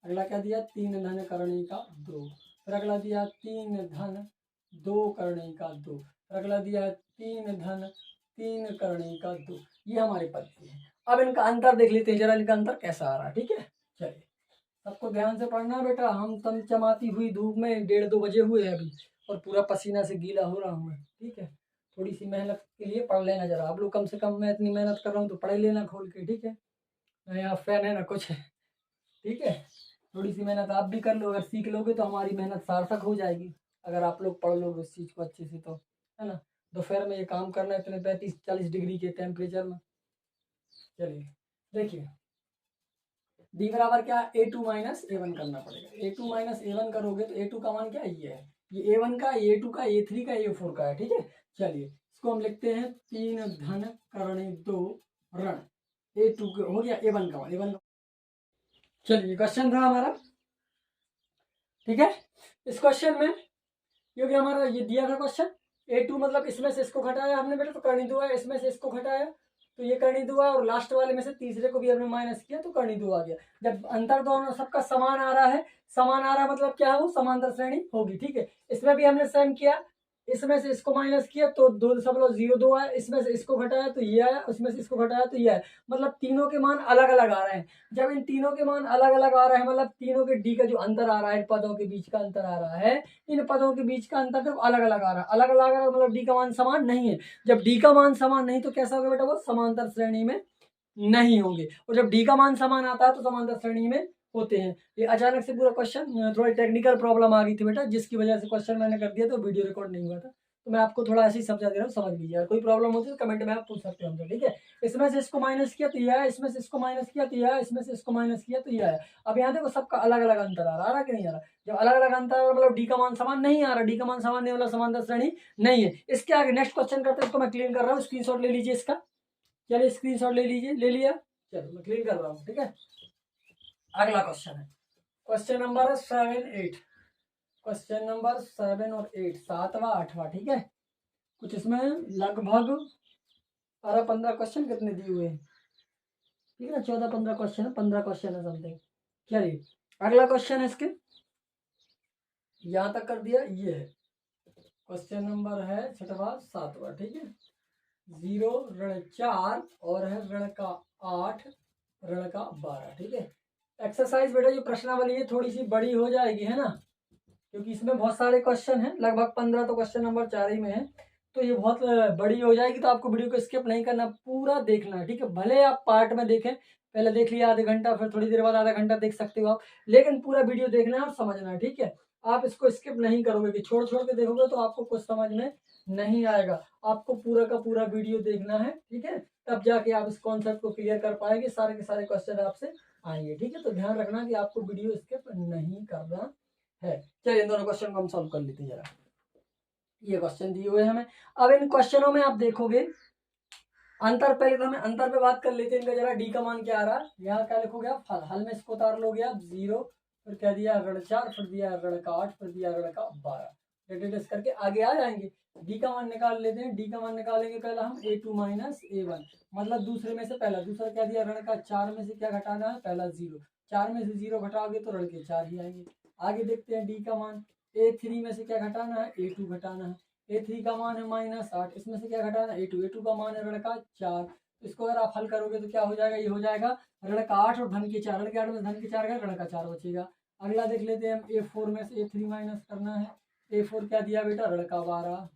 अगला क्या दिया, 3 धन करणी का 2, फिर अगला दिया 3 धन 2 करणी का 2, फिर अगला दिया 3 धन 3 करणी का 2। ये हमारे पद है। अब इनका अंतर देख लेते हैं जरा, इनका अंतर कैसा आ रहा है। ठीक है, चलिए सबको ध्यान से पढ़ना बेटा। हम चमचमाती हुई धूप में 1:30-2 बजे हुए हैं अभी, और पूरा पसीना से गीला हो रहा हूँ मैं। ठीक है, थोड़ी सी मेहनत के लिए पढ़ लेना जरा आप लोग, कम से कम मैं इतनी मेहनत कर रहा हूँ तो पढ़ लेना खोल के। ठीक है, ना यहाँ फैन है ना कुछ है। ठीक है, थोड़ी सी मेहनत आप भी कर लो, अगर सीख लोगे तो हमारी मेहनत सार्थक हो जाएगी। अगर आप लोग पढ़ लोगे उस चीज़ को अच्छे से तो, है ना। दोपहर में ये काम करना है इतने 35-40 डिग्री के टेम्परेचर में। चलिए देखिए, डी बराबर क्या, A2 माइनस A1 करना पड़ेगा। A2 माइनस A1 करोगे तो A2 का मान क्या ये है, ये A1 का, A2 का, A3 का, A4 का है। ठीक है, चलिए इसको हम लिखते हैं 3 धन करणी 2 ऋण A2 हो गया A1 का मान, A1 का। चलिए क्वेश्चन था हमारा। ठीक है, इस क्वेश्चन में क्योंकि हमारा ये दिया था क्वेश्चन, A2 मतलब इसमें से इसको घटाया हमने बेटा तो करणी 2 है, इसमें से इसको घटाया तो ये करणी 2 है, और लास्ट वाले में से तीसरे को भी हमने माइनस किया तो करणी 2 आ गया। जब अंतर दोनों सबका समान आ रहा है, समान आ रहा है मतलब क्या है, वो समांतर श्रेणी होगी। ठीक है, इसमें भी हमने सेम किया, इसमें से इसको माइनस किया तो 2.02 आया, इसमें से इसको घटाया तो ये आया, उसमें से इसको घटाया तो ये आया। मतलब तीनों के मान अलग अलग आ रहे हैं। जब इन तीनों के मान अलग अलग आ रहे हैं, मतलब तीनों के डी का जो अंतर आ रहा है, पदों के बीच का अंतर आ रहा है, इन पदों के बीच का अंतर जब अलग अलग आ रहा है, अलग अलग आ रहा है मतलब डी का मान समान नहीं है। जब डी का मान समान नहीं तो कैसा होगा बेटा, वो समांतर श्रेणी में नहीं होंगे। और जब डी का मान समान आता है तो समांतर श्रेणी में होते हैं। ये अचानक से पूरा क्वेश्चन, थोड़ी टेक्निकल प्रॉब्लम आ गई थी बेटा, जिसकी वजह से क्वेश्चन मैंने कर दिया तो वीडियो रिकॉर्ड नहीं हुआ था। तो मैं आपको थोड़ा ऐसे ही समझा दे रहा हूँ, समझ लीजिए। अगर कोई प्रॉब्लम होती है तो कमेंट में आप पूछ सकते हो हमसे। ठीक है, इसमें से इसको माइनस किया तो ये आया, इसमें से इसको माइनस किया तो ये आया, इसमें से इसको माइनस किया तो ये आया। अब यहाँ देखो सबका अलग अलग अंतर आ रहा है कि नहीं आ रहा। जब अलग अलग अंतर आ रहा मतलब डी का मान समान नहीं आ रहा, डी का मान समान नहीं वाला समांतर श्रेणी नहीं है। इसके आगे नेक्स्ट क्वेश्चन करते हैं, इसको मैं क्लीन कर रहा हूँ, स्क्रीनशॉट ले लीजिए इसका। चलिए स्क्रीनशॉट ले लीजिए, ले लिया। चलो मैं क्लीन कर रहा हूँ। ठीक है, अगला क्वेश्चन है क्वेश्चन नंबर 7-8, क्वेश्चन नंबर 7 और 8, 7वां 8वां। ठीक है, कुछ इसमें लगभग 12-15 क्वेश्चन कितने दिए हुए हैं। ठीक है ना, 14-15 क्वेश्चन है, 15 क्वेश्चन है समथिंग। चलिए अगला क्वेश्चन है, इसके यहाँ तक कर दिया। ये है क्वेश्चन नंबर है 6वां 7वां। ठीक है, 0 ऋण 4 और है ऋण का 8 ऋण का 12। ठीक है, एक्सरसाइज बेटा जो प्रश्नावली है थोड़ी सी बड़ी हो जाएगी, है ना, क्योंकि इसमें बहुत सारे क्वेश्चन हैं, लगभग 15 तो क्वेश्चन नंबर 4 ही में है, तो ये बहुत बड़ी हो जाएगी। तो आपको वीडियो को स्किप नहीं करना, पूरा देखना है। ठीक है, भले आप पार्ट में देखें, पहले देख लिया आधे घंटा, फिर थोड़ी देर बाद आधा घंटा देख सकते हो आप, लेकिन पूरा वीडियो देखना है और समझना है। ठीक है, आप इसको स्किप नहीं करोगे कि छोड़ छोड़ के देखोगे तो आपको कुछ समझ में नहीं आएगा। आपको पूरा का पूरा वीडियो देखना है। ठीक है, तब जाके आप इस कॉन्सेप्ट को क्लियर कर पाएंगे, सारे के सारे क्वेश्चन आपसे आएंगे। ठीक है, तो ध्यान रखना कि आपको वीडियो स्किप नहीं करना है। चलिए इन दोनों क्वेश्चन को हम सॉल्व कर लेते हैं जरा। ये क्वेश्चन दिए हुए हैं हमें। अब इन क्वेश्चनों में आप देखोगे अंतर, पहले तो हमें अंतर पे बात कर लेते हैं इनका जरा। डी का मान क्या आ रहा है, यहाँ क्या लिखोगे आप, हल में इसको उतार लोगे आप 0, फिर क्या दिया ऋण 4, फिर दिया ऋण का 8, फिर दिया ऋण का 12, डिटेल्स करके आगे आ जाएंगे। डी का मान निकाल लेते हैं। डी का मान निकालेंगे पहला हम a2 माइनस a1, मतलब दूसरे में से पहला, दूसरा क्या दिया ऋण का 4 में से क्या घटाना है, पहला 0, 4 में से 0 घटाओगे तो ऋण के 4 ही आएंगे। आगे देखते हैं डी का मान, a3 में से क्या घटाना है, a2 घटाना है। a3 का मान है -8, इसमें से क्या घटाना है, a2 का मान है ऋण का 4, तो इसको अगर आप हल करोगे तो क्या हो जाएगा, ये हो जाएगा ऋण का 8 और धन के 4, ऋण के 8 में धन के 4 का ऋण का 4 बचेगा। अगला देख लेते हैं हम, a4 में से a3 माइनस करना है। a4 क्या दिया बेटा, ऋण का 12,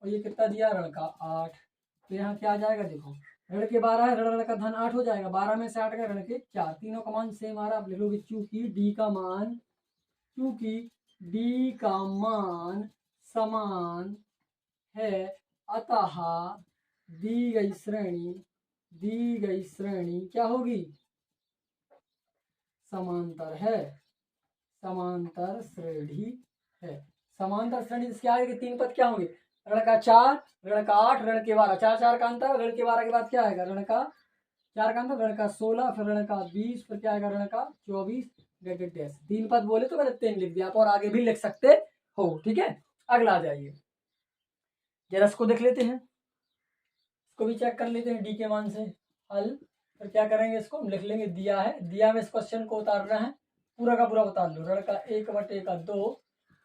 और ये कितना दिया, ऋण का 8, तो यहाँ क्या आ जाएगा, देखो ऋण के 12 है, ऋण का धन 8 हो जाएगा, 12 में से 8 का ऋण के 4, तीनों का मान सेम आ रहा है। आप लिखोगे चूंकि डी का मान समान है, अतः दी गई श्रेणी क्या होगी, समांतर है, समांतर श्रेणी है। समांतर श्रेणी इसके आगे के तीन पद क्या होंगे, ऋण का 4, ऋण का 8, ऋण के 12, 4 4 का अंतर, ऋण के 12 के बाद क्या आएगा, ऋण का 4 का अंतर, ऋण का 16, फिर ऋण का 20, फिर क्या आएगा, ऋण का 24, डेटेड डैश। तीन पद बोले तो मैंने 3 लिख दिया, आप और आगे भी लिख सकते हो, ठीक है। अगला आ जाइए, जरा इसको देख लेते हैं, इसको भी चेक कर लेते हैं डी के मान से हल। फिर क्या करेंगे, इसको हम लिख लेंगे, दिया है, दिया में इस क्वेश्चन को उतारना है, पूरा का पूरा बता लो। ऋण का 1/2,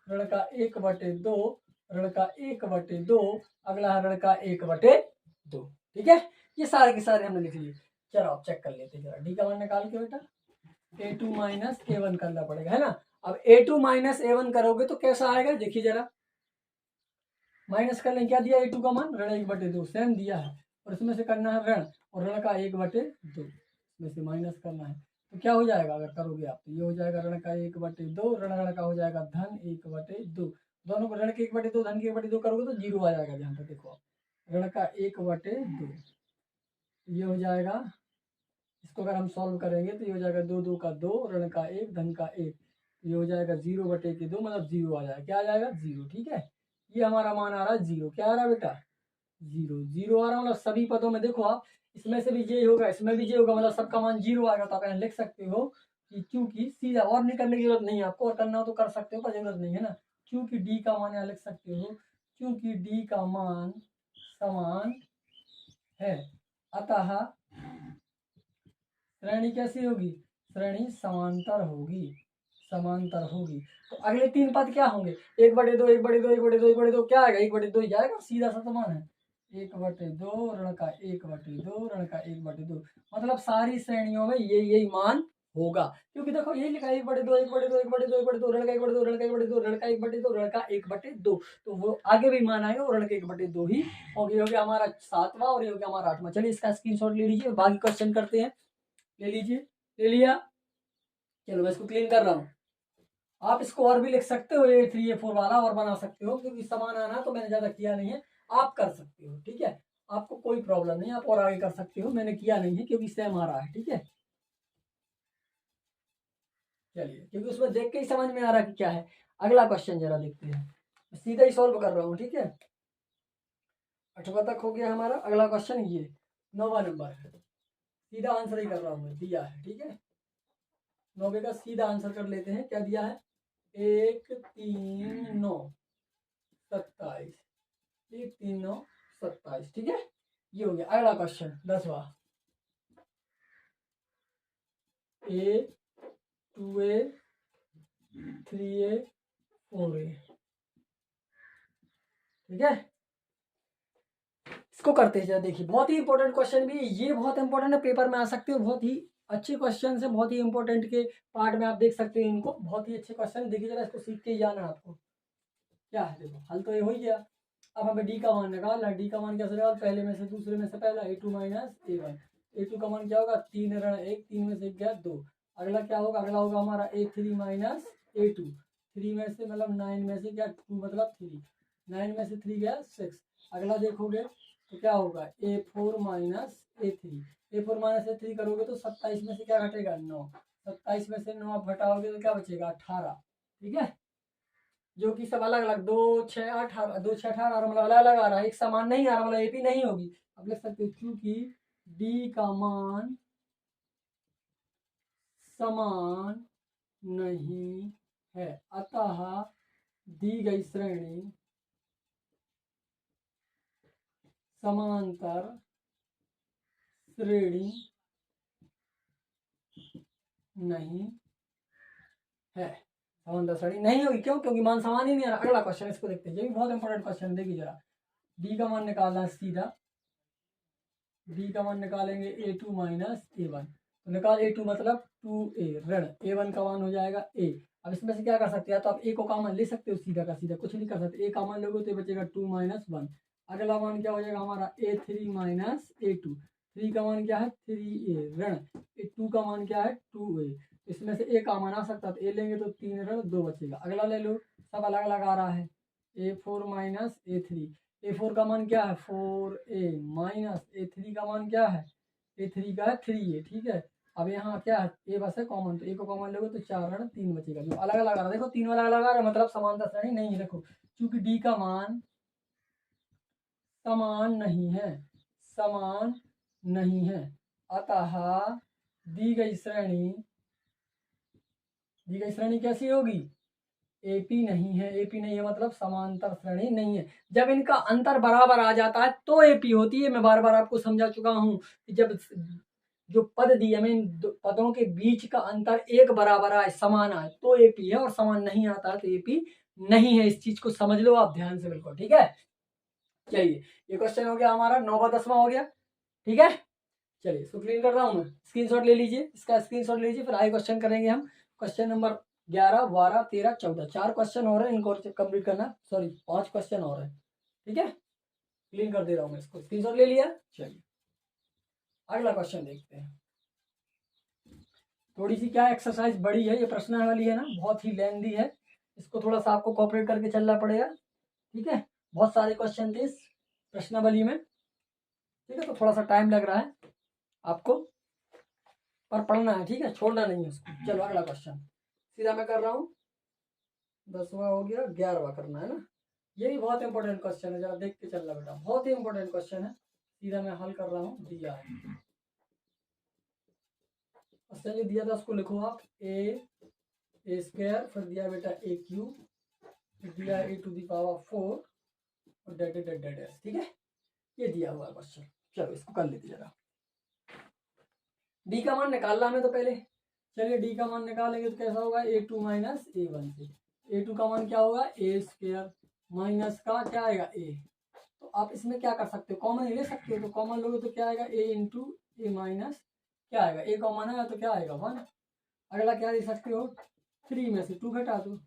ऋण का 1/2, ऋण का 1/2, अगला है ऋण का 1/2, ठीक है। ये सारे के सारे हमने लिख लिए। चलो आप चेक कर लेते हैं जरा, डी का मान निकाल के बेटा a2 माइनस a1 करना पड़ेगा, है ना। अब a2 माइनस a1 करोगे तो कैसा आएगा, देखिए जरा, माइनस कर लें, क्या दिया a2 का मान, ऋण 1/2 सेम दिया है, और इसमें से करना है ऋण, और ऋण का 1/2 इसमें से माइनस करना है, तो क्या हो जाएगा अगर करोगे आप, तो ये हो जाएगा ऋण का 1/2, ऋण का हो जाएगा धन 1/2, दोनों को ऋण के 1/2 धन के 1/2 करोगे तो 0 आ जाएगा। ध्यान से देखो आप, ऋण का 1/2 ये हो जाएगा, इसको अगर हम सॉल्व करेंगे तो ये हो जाएगा 2 2 का 2, ऋण का 1, धन का 1, ये हो जाएगा 0/2, मतलब 0 आ जाएगा, क्या आ जाएगा, 0, ठीक है। ये हमारा मान आ रहा है 0, क्या आ रहा है बेटा, 0 0 आ रहा है, मतलब सभी पदों में देखो आप, इसमें से भी जे होगा, इसमें भी जे होगा, मतलब सबका मान 0 आएगा। तो आप यहाँ लिख सकते हो कि क्योंकि सीधा, और नहीं करने की जरूरत नहीं है आपको, और करना हो तो कर सकते हो, पर जरूरत नहीं है ना। क्योंकि डी का मान यहाँ लिख सकते हो, क्योंकि डी का मान समान है, अतः श्रेणी कैसी होगी, श्रेणी समांतर होगी, समांतर होगी। तो अगले तीन पद क्या होंगे, 1/2, 1/2, 1/2, 1/2, क्या आएगा, 1/2 ही जाएगा, सीधा सा समान है, 1/2, ऋण का 1/2, ऋण का 1/2, मतलब सारी श्रेणियों में यही मान होगा, क्योंकि देखो यही लिखा है 1/2, 1/2, 1/2, 1/2, ऋण का 1/2, ऋण का 1/2, ऋण का 1/2, ऋण का 1/2, तो वो आगे भी मान आएगा, ऋण का 1/2 ही हो गया हमारा 7वां, और ये हो गया हमारा 8वां। चलिए इसका स्क्रीनशॉट ले लीजिए, बाकी क्वेश्चन करते हैं। ले लीजिए, ले लिया, चलो मैं इसको क्लीन कर रहा हूँ। आप इसको और भी लिख सकते हो, A3 A4 वाला और बना सकते हो, क्योंकि समान आना तो मैंने ज्यादा किया नहीं है, आप कर सकते हो, ठीक है। आपको कोई प्रॉब्लम नहीं, आप और आगे कर सकते हो, मैंने किया नहीं है क्योंकि सेम आ रहा है, ठीक है। चलिए, क्योंकि उसमें देख के ही समझ में आ रहा है कि क्या है। अगला क्वेश्चन जरा देखते हैं, सीधा ही सॉल्व कर रहा हूँ, ठीक है। 8वां तक हो गया हमारा। अगला क्वेश्चन ये 9वां नंबर है, सीधा आंसर ही कर रहा हूँ मैं, दिया है, ठीक है। 9वें का सीधा आंसर कर लेते हैं, क्या दिया है, 1 3 9 27, 1 3 9 27, ठीक है। ये हो गया। अगला question 10वां, A 2A 3A 4A, ठीक है। इसको करते हैं, देखिए बहुत ही इंपॉर्टेंट क्वेश्चन भी, ये बहुत इंपॉर्टेंट है, पेपर में आ सकते हो, बहुत ही अच्छे क्वेश्चन है, बहुत ही इंपॉर्टेंट के पार्ट में आप देख सकते हो इनको, बहुत ही अच्छे क्वेश्चन। देखिए जरा, इसको सीख के ही जाना आपको, क्या है, देखो हल तो ये हो ही गया। अब हमें डी का मान निकालना है। डी का मान कैसे निकाल, पहले में से दूसरे में से पहला, a2 माइनस a1, a2 का मान क्या होगा, 3 ऋण 1, 3 में से गया 2, अगला क्या होगा, अगला होगा हमारा a3 माइनस a2, 3 में से मतलब 9 में से क्या 2 मतलब 3, 9 में से 3 गया 6, अगला देखोगे तो क्या होगा a4 minus a3, a4 minus a3 करोगे तो 27 में से क्या घटेगा 9, 27 में से 9 आप घटाओगे तो क्या बचेगा 18, ठीक है। जो कि सब अलग अलग 2 6 18 2 6 18 मतलब अलग अलग आ रहा है, एक समान नहीं आ रहा, मतलब एपी नहीं होगी। अब लिख सकते हो क्योंकि डी का मान समान नहीं है, अतः दी गई श्रेणी समांतर श्रेणी नहीं है। समांतर श्रेणी नहीं होगी, क्यों? क्योंकि मान समान ही नहीं आ रहा। अगला क्वेश्चन, इसको देखते हैं, ये भी बहुत इंपॉर्टेंट क्वेश्चन, देखिए जरा। डी का मान निकालना है सीधा, डी का मान निकालेंगे a2 माइनस a1, तो निकाल a2 मतलब 2a ऋण a1 का मान हो जाएगा a। अब इसमें से क्या कर सकते हैं, तो आप a को कॉमन ले सकते हो, सीधा का सीधा, कुछ नहीं कर सकते, a कॉमन लोगे तो बचेगा 2 माइनस 1। अगला मान क्या हो जाएगा हमारा a3 माइनस a2, 3 का मान क्या है 3a ऋण 2 का मान क्या है 2a, इसमें से a कॉमन आ सकता है, तो a लेंगे तो 3 ऋण 2 बचेगा। अगला ले लो, सब अलग अलग आ रहा है, a4 माइनस a3, a4 का मान क्या है 4a माइनस a3 का मान क्या है, a3 का है 3a, ठीक है। अब यहाँ क्या है a बस है कॉमन, तो a को कॉमन लोगे तो 4 ऋण 3 बचेगा, जो अलग अलग आ रहा है, देखो तीनों अलग अलग आ रहा है, मतलब समानता श्रेणी नहीं है। देखो क्योंकि d का मान समान नहीं है, समान नहीं है, अतः दी गई श्रेणी कैसी होगी, एपी नहीं है। एपी नहीं है मतलब समांतर श्रेणी नहीं है। जब इनका अंतर बराबर आ जाता है तो एपी होती है। मैं बार बार आपको समझा चुका हूं कि जब जो पद दिए हमें इन पदों के बीच का अंतर एक बराबर आए, समान आए, तो एपी है, और समान नहीं आता है तो एपी नहीं है। इस चीज को समझ लो आप ध्यान से, बिल्कुल ठीक है। चलिए ये क्वेश्चन हो गया हमारा 9वां 10वां हो गया, ठीक है। चलिए इसको क्लीन कर रहा हूँ मैं, स्क्रीनशॉट ले लीजिए, इसका स्क्रीनशॉट लीजिए, फिर आगे क्वेश्चन करेंगे हम। क्वेश्चन नंबर 11 12 13 14, 4 क्वेश्चन और है, इनको कंप्लीट करना, सॉरी 5 क्वेश्चन और है, ठीक है। क्लीन कर दे रहा हूँ मैं इसको, स्क्रीनशॉट ले लिया। चलिए अगला क्वेश्चन देखते हैं। थोड़ी सी क्या एक्सरसाइज बड़ी है, ये प्रश्न वाली है ना, बहुत ही लेंदी है, इसको थोड़ा सा आपको कॉपरेट करके चलना पड़ेगा, ठीक है। बहुत सारे क्वेश्चन थे इस प्रश्नावली में, ठीक है, तो थोड़ा सा टाइम लग रहा है आपको, पर पढ़ना है, ठीक है, छोड़ना नहीं है उसको। चलो अगला क्वेश्चन सीधा मैं कर रहा हूँ, 10वां हो गया, 11वां करना है ना। ये भी बहुत इंपॉर्टेंट क्वेश्चन है, जरा देख के चलना बेटा, बहुत ही इंपॉर्टेंट क्वेश्चन है, सीधा मैं हल कर रहा हूँ। दिया है क्वेश्चन जो दिया था उसको लिखो आप, ए स्क्वायर, फिर दिया बेटा ए क्यूब, फिर दिया ए टू दी पावर 4 और डेट डेट डेट, ठीक है, ये दिया हुआ क्वेश्चन। चलो इसको कर लेते जरा। डी का मान निकालना हमें तो पहले, चलिए डी का मान निकालेंगे तो कैसा होगा, a2 माइनस a1 से, a2 का मान क्या होगा ए स्क्वायर माइनस का क्या आएगा a, तो आप इसमें क्या कर सकते हो, कॉमन ले सकते हो, तो कॉमन लोगे तो क्या आएगा a इंटू ए माइनस क्या आएगा, a कॉमन आएगा तो क्या आएगा 1। अगला क्या दे सकते हो, 3 में से 2 घटा दो,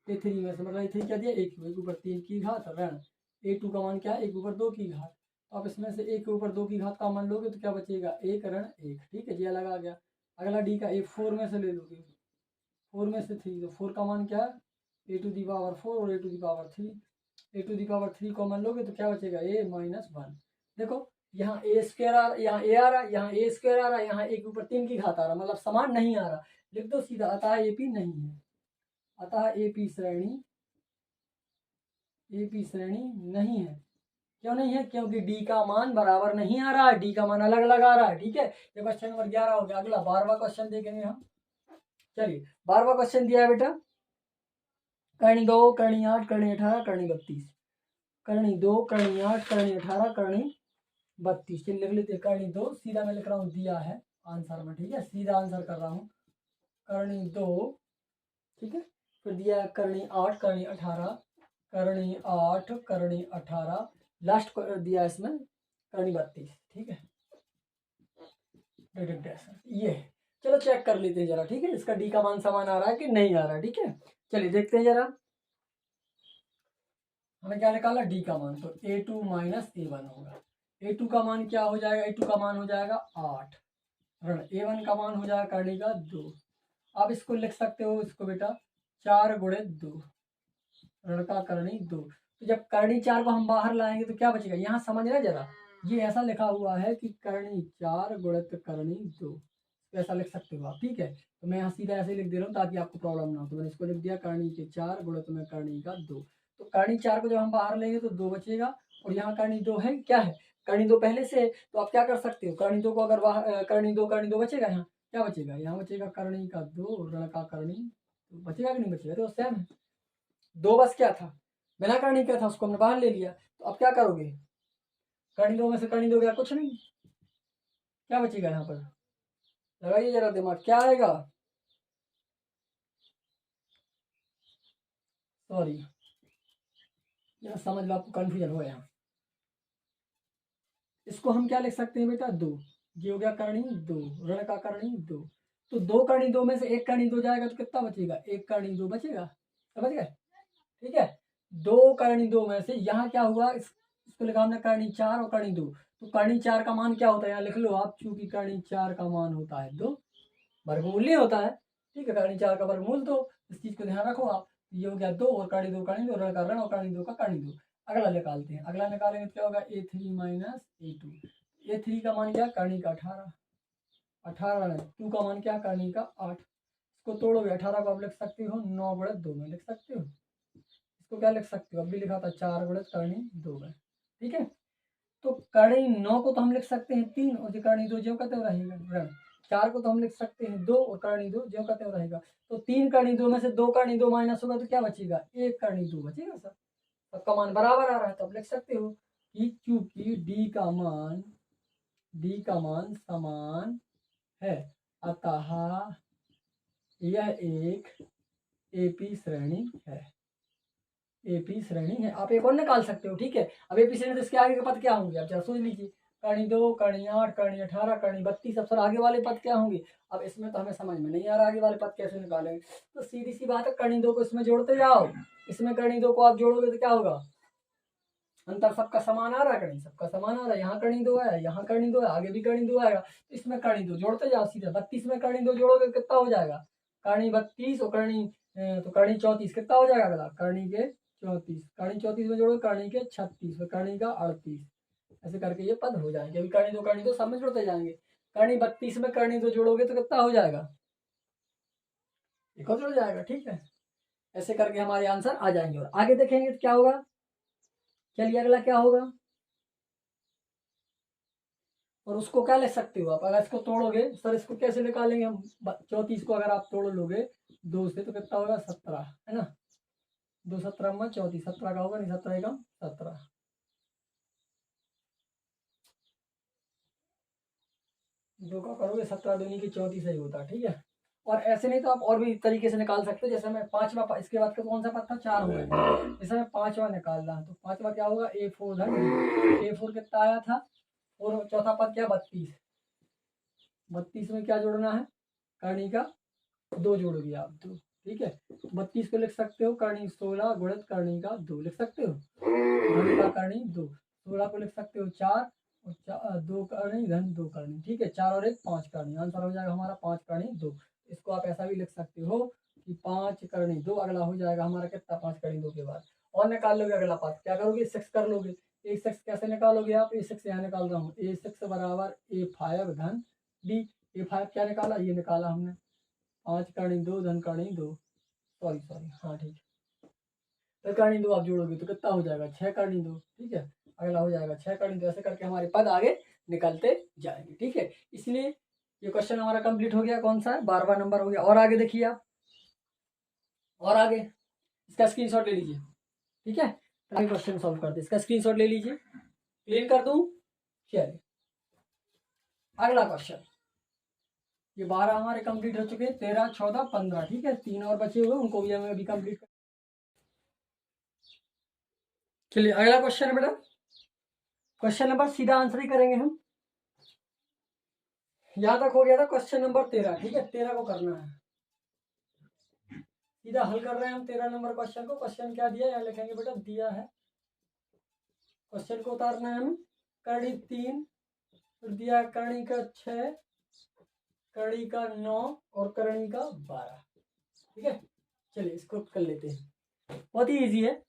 ए 3 में से मतलब ए 3 क्या दिया, एक ऊपर 3 की घात ऋण a2 का मान क्या है, एक ऊपर 2 की घात, तो आप इसमें से एक के ऊपर 2 की घात का मान लोगे तो क्या बचेगा, एक ऋण एक, ठीक है, ये अलग आ गया। अगला डी का एक 4 में से ले लोगे, 4 में से 3, तो 4 का मान क्या है, ए टू दी पावर 4 और a to the power 3, a to the power 3 common लोगे तो क्या बचेगा, ए माइनस 1। देखो यहाँ ए स्क्वायर आ रहा, यहाँ ए आ रहा, यहाँ ए स्क्वायर आ रहा, यहाँ एक ऊपर 3 की घात आ रहा, मतलब समान नहीं आ रहा, लिख दो सीधा, अतः एपी नहीं है, अतः एपी श्रेणी नहीं है। क्यों नहीं है, क्योंकि डी का मान बराबर नहीं आ रहा है, डी का मान अलग अलग आ रहा है, ठीक है। ये क्वेश्चन नंबर 11 हो गया। अगला 12वां क्वेश्चन देखेंगे हम। चलिए 12वां क्वेश्चन दिया है बेटा, करणी 2 करणी 8 करणी 18 करणी 32, करणी 2 करणी 8 करणी 18 करणी 32, लिख लेते करणी 2, सीधा मैं लिख रहा हूँ, दिया है आंसर में, ठीक है, सीधा आंसर कर रहा हूँ, करणी 2, ठीक है, फिर दिया है करणी 8 करणी 18 करणी 8 करणी 18, लास्ट दिया है इसमें करणी 32, ठीक है, ये चलो चेक कर लेते हैं जरा, ठीक है, इसका डी का मान समान आ रहा है कि नहीं आ रहा है, ठीक है। चलिए देखते हैं जरा, हमें क्या निकाला डी का मान, तो a2 माइनस a1 होगा, a2 का मान क्या हो जाएगा, a2 का मान हो जाएगा 8 ऋण a1 का मान हो जाएगा करणी का 2। आप इसको लिख सकते हो, इसको बेटा 4 गुणे 2 ऋण का करणी 2, तो जब करणी 4 को हम बाहर लाएंगे तो क्या बचेगा, यहाँ समझना जरा, ये ऐसा लिखा हुआ है कि करणी 4 गुणित करणी 2, तो ऐसा लिख सकते हो आप, ठीक है। तो मैं यहाँ सीधा ऐसे लिख दे रहा हूँ ताकि आपको प्रॉब्लम ना हो। तो मैंने इसको लिख दिया करनी के 4 गुणित में करनी का 2। तो करनी 4 को जब हम बाहर लेंगे तो 2 बचेगा, और यहाँ करनी 2 है, क्या है, करनी 2 पहले से है। तो आप क्या कर सकते हो, करनी 2 को अगर बाहर करनी 2 बचेगा, यहाँ क्या बचेगा, यहाँ बचेगा करनी का 2 ऋण का करनी, तो बचेगा कि नहीं बचेगा, तो सेम है। 2 बस क्या था, बिना करनी क्या था, उसको हमने बाहर ले लिया। तो अब क्या करोगे, करनी 2 में से करनी 2 गया, कुछ नहीं, क्या बचेगा यहाँ पर, लगाइए जरा दिमाग, क्या आएगा, सॉरी यहाँ समझ लो आपको कंफ्यूजन हो यहाँ। इसको हम क्या लिख सकते हैं बेटा, 2, ये हो गया करनी 2 ऋण का करनी 2। तो 2 करनी 2 में से 1 करनी 2 जाएगा तो कितना बचेगा, 1 करनी 2 बचेगा, समझ गए, ठीक है। 2 करनी 2 में से यहाँ क्या हुआ, इसको लिखा हमने करनी 4 और करनी 2। तो करनी 4 का मान क्या होता है, यहाँ लिख लो आप, चूंकि करनी 4 का मान होता है 2, वर्गमूल नहीं होता है, ठीक है, करनी 4 का वर्गमूल, तो इस चीज को ध्यान रखो आप। ये हो गया 2 और करनी 2 ऋण का ऋण और करनी 2 का करनी 2। अगला निकालते हैं, अगला निकालेंगे तो क्या होगा, A3 माइनस A2। A3 का मान क्या, करनी का 18, 18 2 का मान क्या, करनी का 8। इसको तोड़ोगे, 18 को आप लिख सकते हो 9 गुणित 2 में लिख सकते हो। इसको क्या लिख सकते हो, अब भी लिखा था 4 गुणित करनी 2 में, ठीक है। तो करनी 9 को तो हम लिख सकते हैं 3, और जो करनी 2 ज्यों का त्यों रहेगा ऋण। 4 को तो हम लिख सकते हैं 2, और करनी 2 ज्यों का त्यों रहेगा। तो 3 करनी 2 में से 2 करनी 2 माइनस होगा तो क्या बचेगा, 1 करनी 2 बचेगा सर। सबका मान बराबर आ रहा है, तो आप लिख सकते हो कि क्योंकि डी का मान समान है, अतः यह एक एपी श्रेणी है। एपी श्रेणी है, आप एक और निकाल सकते हो, ठीक है। अब एपी श्रेणी तो इसके आगे के पद क्या होंगे, आप जरा सोच लीजिए, करनी 2 करनी 8 करनी 18 करनी 32, अब सर आगे वाले पद क्या होंगे। अब इसमें तो हमें समझ में नहीं आ रहा आगे वाले पद कैसे निकालेंगे। तो सीधी सी बात है, करनी 2 को इसमें जोड़ते जाओ, इसमें करनी 2 को आप जोड़ोगे तो क्या होगा, अंतर सबका समान आ रहा है, करनी सबका समान आ रहा है, यहाँ करनी 2 है, यहाँ करनी 2 है, आगे भी करनी 2 आएगा, तो इसमें करनी 2 जोड़ते जाओ सीधा। 32 में करनी 2 जोड़ोगे कितना हो जाएगा, करनी 32 और करनी तो करनी 34 कितना हो जाएगा, अगला करनी के 34, करनी 34 में जोड़ो करनी के 36 और करनी का 38, ऐसे करके ये पद हो जाएंगे। अभी करनी 2 सब में जोड़ते जाएंगे। करनी 32 में करनी 2 जोड़ोगे तो कितना हो जाएगा, एक और जुड़ जाएगा, ठीक है। ऐसे करके हमारे आंसर आ जाएंगे, और आगे देखेंगे तो क्या होगा। चलिए अगला क्या होगा, और उसको क्या लिख सकते हो आप, अगर इसको तोड़ोगे सर, इसको कैसे निकालेंगे हम, 34 को अगर आप तोड़ लोगे 2 से तो कितना होगा 17, है ना, 2 17 में 34, 17 का होगा नहीं, 17 का 17, 2 का करोगे 17 दूनी की 34 ही होता है, ठीक है। और ऐसे नहीं तो आप और भी तरीके से निकाल सकते हो, जैसे मैं पांचवा, इसके बाद का कौन सा पद था, 4 हो गया, जैसे मैं पांचवा निकाल रहा हूँ, तो पांचवा क्या होगा, A4 धन A4 कितना आया था, और चौथा पद क्या 32, 32 में क्या जोड़ना है, करनी का 2 जोड़ोगे आप 2, ठीक है। 32 को लिख सकते हो करनी 16 गुणित करनी का 2 लिख सकते हो, धन का करनी 2, 16 को लिख सकते हो 4 और 2 करनी धन 2 करनी, ठीक है, 4 और 1 5 करनी, आंसर हो जाएगा हमारा 5 करनी 2। इसको आप ऐसा भी लिख सकते हो कि 5 करनी 2, अगला हो जाएगा हमारा कितना, 5 करनी 2 के बाद और निकाल लोगे अगला पार्ट, क्या करोगे 6 कर लोगे। A6 कैसे निकालोगे आप, A6 यहाँ निकाल रहा हूँ, A6 बराबर A5 धन D। A5 क्या निकाला, ये निकाला हमने, 5 करनी 2 धन करनी 2, सॉरी हाँ ठीक है, तो करनी 2 आप जोड़ोगे तो कितना हो जाएगा 6 करनी 2, ठीक है, अगला हो जाएगा 6 करनी 2, ऐसे करके हमारे पद आगे निकलते जाएंगे, ठीक है। इसलिए ये क्वेश्चन हमारा कंप्लीट हो गया, कौन सा है 12वां नंबर हो गया। और आगे देखिए आप, और आगे इसका स्क्रीनशॉट ले लीजिए, ठीक है, आगे क्वेश्चन सॉल्व करते, इसका स्क्रीनशॉट ले लीजिए, क्लीन कर दूं, चलिए अगला क्वेश्चन। ये 12 हमारे कंप्लीट हो चुके हैं, 13 14 15, ठीक है, 3 और बचे हुए उनको भी हमें अभी कंप्लीट कर। चलिए अगला क्वेश्चन है बेटा, क्वेश्चन नंबर सीधा आंसर ही करेंगे हम, यहाँ तक हो गया था क्वेश्चन नंबर 13, ठीक है, 13 को करना है, सीधा हल कर रहे हैं हम 13 नंबर क्वेश्चन को। क्वेश्चन क्या दिया है यहाँ लिखेंगे बेटा, दिया है, क्वेश्चन को उतारना है हमें, करणी 3, फिर दिया करणी का 6, करणी का 9 और करणी का 12, ठीक है। चलिए इसको कर लेते हैं, बहुत ही इजी है,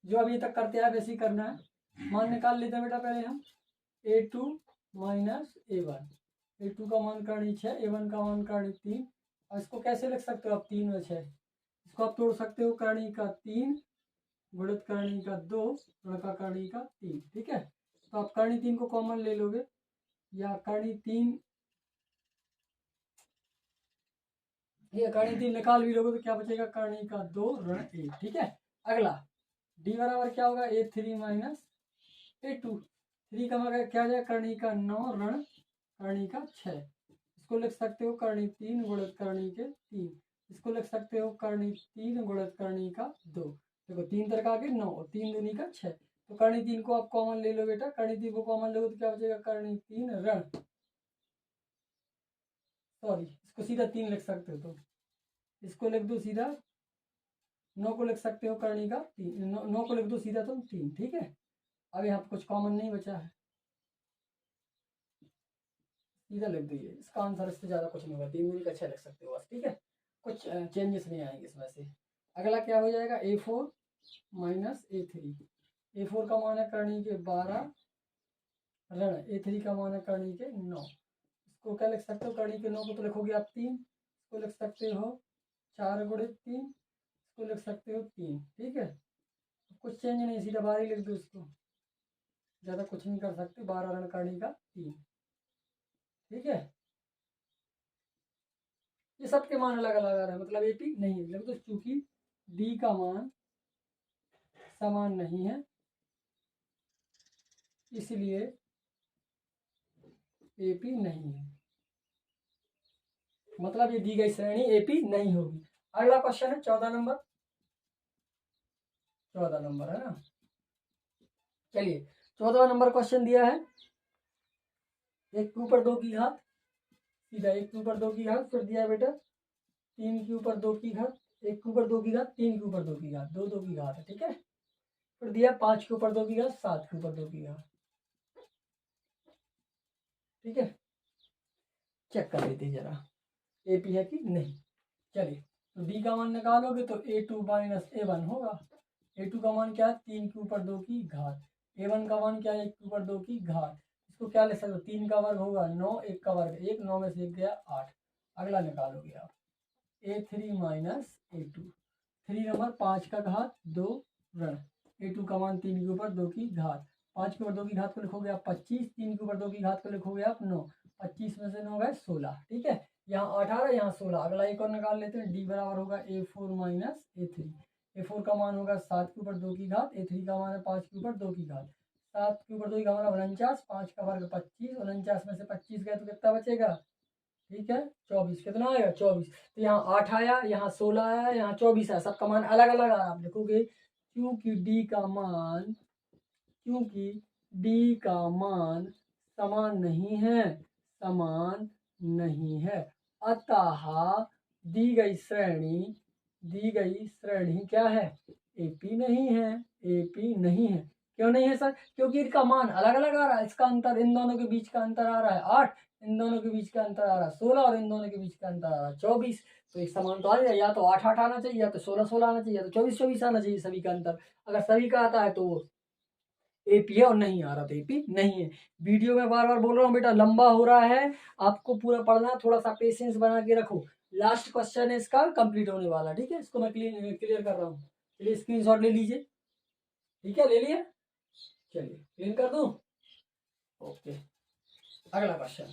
जो अभी तक करते हैं वैसे ही करना है। मान निकाल लेते हैं बेटा पहले हम, A2 माइनस A1, A2 का मान करनी 6, A1 का मान करनी 3। और इसको कैसे लिख सकते हो आप, 3 और 6, इसको आप तोड़ सकते हो, करनी का 3 गुणित करनी का 2 गुणा करनी का 3, ठीक है। तो आप करनी 3 को कॉमन ले लोगे, या करनी 3, ये करनी 3 निकाल भी लोगे तो क्या बचेगा, करनी का 2 ऋण 1, ठीक है। अगला D बराबर क्या होगा, A3 माइनस A2। 3 का मतलब क्या जाएगा, करनी का 9 ऋण करनी का 6। इसको लिख सकते हो करनी 3 गुणित करनी के 3। इसको लिख सकते हो करनी 3 गुणित करनी का 2। देखो 3 तरह आगे 9 और 3 दूनी का 6। तो करनी 3 को आप कॉमन ले लो बेटा, करनी 3 को कॉमन लोगे तो क्या बचेगा, करनी 3 ऋण, सॉरी इसको सीधा 3 लिख सकते हो, तो इसको लिख दो सीधा, 9 को लिख सकते हो करनी का 3, 9 को लिख दो सीधा तुम 3, ठीक है। अब यहाँ कुछ कॉमन नहीं बचा है, सीधा लिख दीजिए, इसका आंसर इससे ज़्यादा कुछ नहीं होगा, 3 दूनी का 6 लिख सकते हो बस, ठीक है। कुछ चेंजेस नहीं आएंगे इसमें से। अगला क्या हो जाएगा, A4 माइनस A3। A4 का मान है करनी के 12 ऋण A3 का मान है करनी के 9। इसको क्या लिख सकते हो, करनी के 9 को तो लिखोगे आप 3, इसको लिख सकते हो 4 गुणित 3, इसको लिख सकते हो 3, ठीक है। कुछ चेंज नहीं, सीधा 12 ही लिख दो, इसको ज़्यादा कुछ नहीं कर सकते, 12 ऋण करनी का 3, ठीक है। ये सबके मान अलग अलग आ रहे हैं, मतलब AP नहीं है, तो चूंकि D का मान समान नहीं है इसलिए AP नहीं है, मतलब ये दी गई श्रेणी AP नहीं होगी। अगला क्वेश्चन है 14 नंबर, 14 नंबर है ना। चलिए 14 नंबर क्वेश्चन दिया है, 1 के ऊपर 2 की घात, सीधा 1 के ऊपर 2 की घात, फिर दिया बेटा 3 के ऊपर 2 की घात, 1 के ऊपर 2 की घात, 3 के ऊपर 2 की घात, 2 2 की घात है, ठीक है। फिर दिया 5 के ऊपर 2 की घात, 7 के ऊपर 2 की घात, ठीक है। चेक कर लेते जरा AP है कि नहीं। चलिए तो D का मान निकालोगे तो A2 माइनस A1 होगा। A2 का मान क्या है, 3 के ऊपर 2 की घात। A1 का मान क्या है, 1 के ऊपर 2 की घात। इसको क्या लिख सकते हो, 3 का वर्ग होगा 9, 1 का वर्ग 1, 9 में से 1 गया 8। अगला निकालोगे आप A3 माइनस A2, 3 नंबर 5 का घात 2 ऋण A2 का मान 3 के ऊपर 2 की घात, 5 के ऊपर 2 की घात को लिखोगे आप 25, 3 के ऊपर 2 की घात को लिखोगे आप 9, 25 में से 9 गए 16, ठीक है। यहाँ 18 यहाँ 16। अगला एक और निकाल लेते हैं, D बराबर होगा A4 माइनस A3। A4 का मान होगा 7 के ऊपर 2 की घात, A3 का मान है 5 के ऊपर 2 की घात। 7 के ऊपर 2 की घात 49, 5 का वर्ग 25, 49 में से 25 गए तो कितना बचेगा, ठीक है 24। कितना आएगा 24। तो यहाँ 8 आया, यहाँ 16 आया, यहाँ 24 आया, सबका मान अलग अलग आया। आप लिखोगे क्योंकि D का मान समान नहीं है, समान नहीं है, अतः दी गई श्रेणी क्या है, AP नहीं है, AP नहीं है। क्यों नहीं है सर, क्योंकि इनका मान अलग अलग आ रहा है, इसका अंतर इन दोनों के बीच का अंतर आ रहा है 8, इन दोनों के बीच का अंतर आ रहा है 16, और इन दोनों के बीच का अंतर आ रहा है 24। तो एक समान तो आ जाए, या तो 8 8 आना चाहिए, या तो 16 16 आना चाहिए, या तो 24 24 आना चाहिए सभी का अंतर। अगर सभी का आता है तो AP है, और नहीं आ रहा तो AP नहीं है। वीडियो में बार बार बोल रहा हूँ बेटा, लंबा हो रहा है, आपको पूरा पढ़ना है, थोड़ा सा पेशेंस बना के रखो। लास्ट क्वेश्चन है इसका कंप्लीट होने वाला, ठीक है। इसको मैं क्लियर कर रहा हूँ, चलिए स्क्रीनशॉट ले लीजिए, ठीक है ले लिया, चलिए क्लीन कर दूं, ओके। अगला क्वेश्चन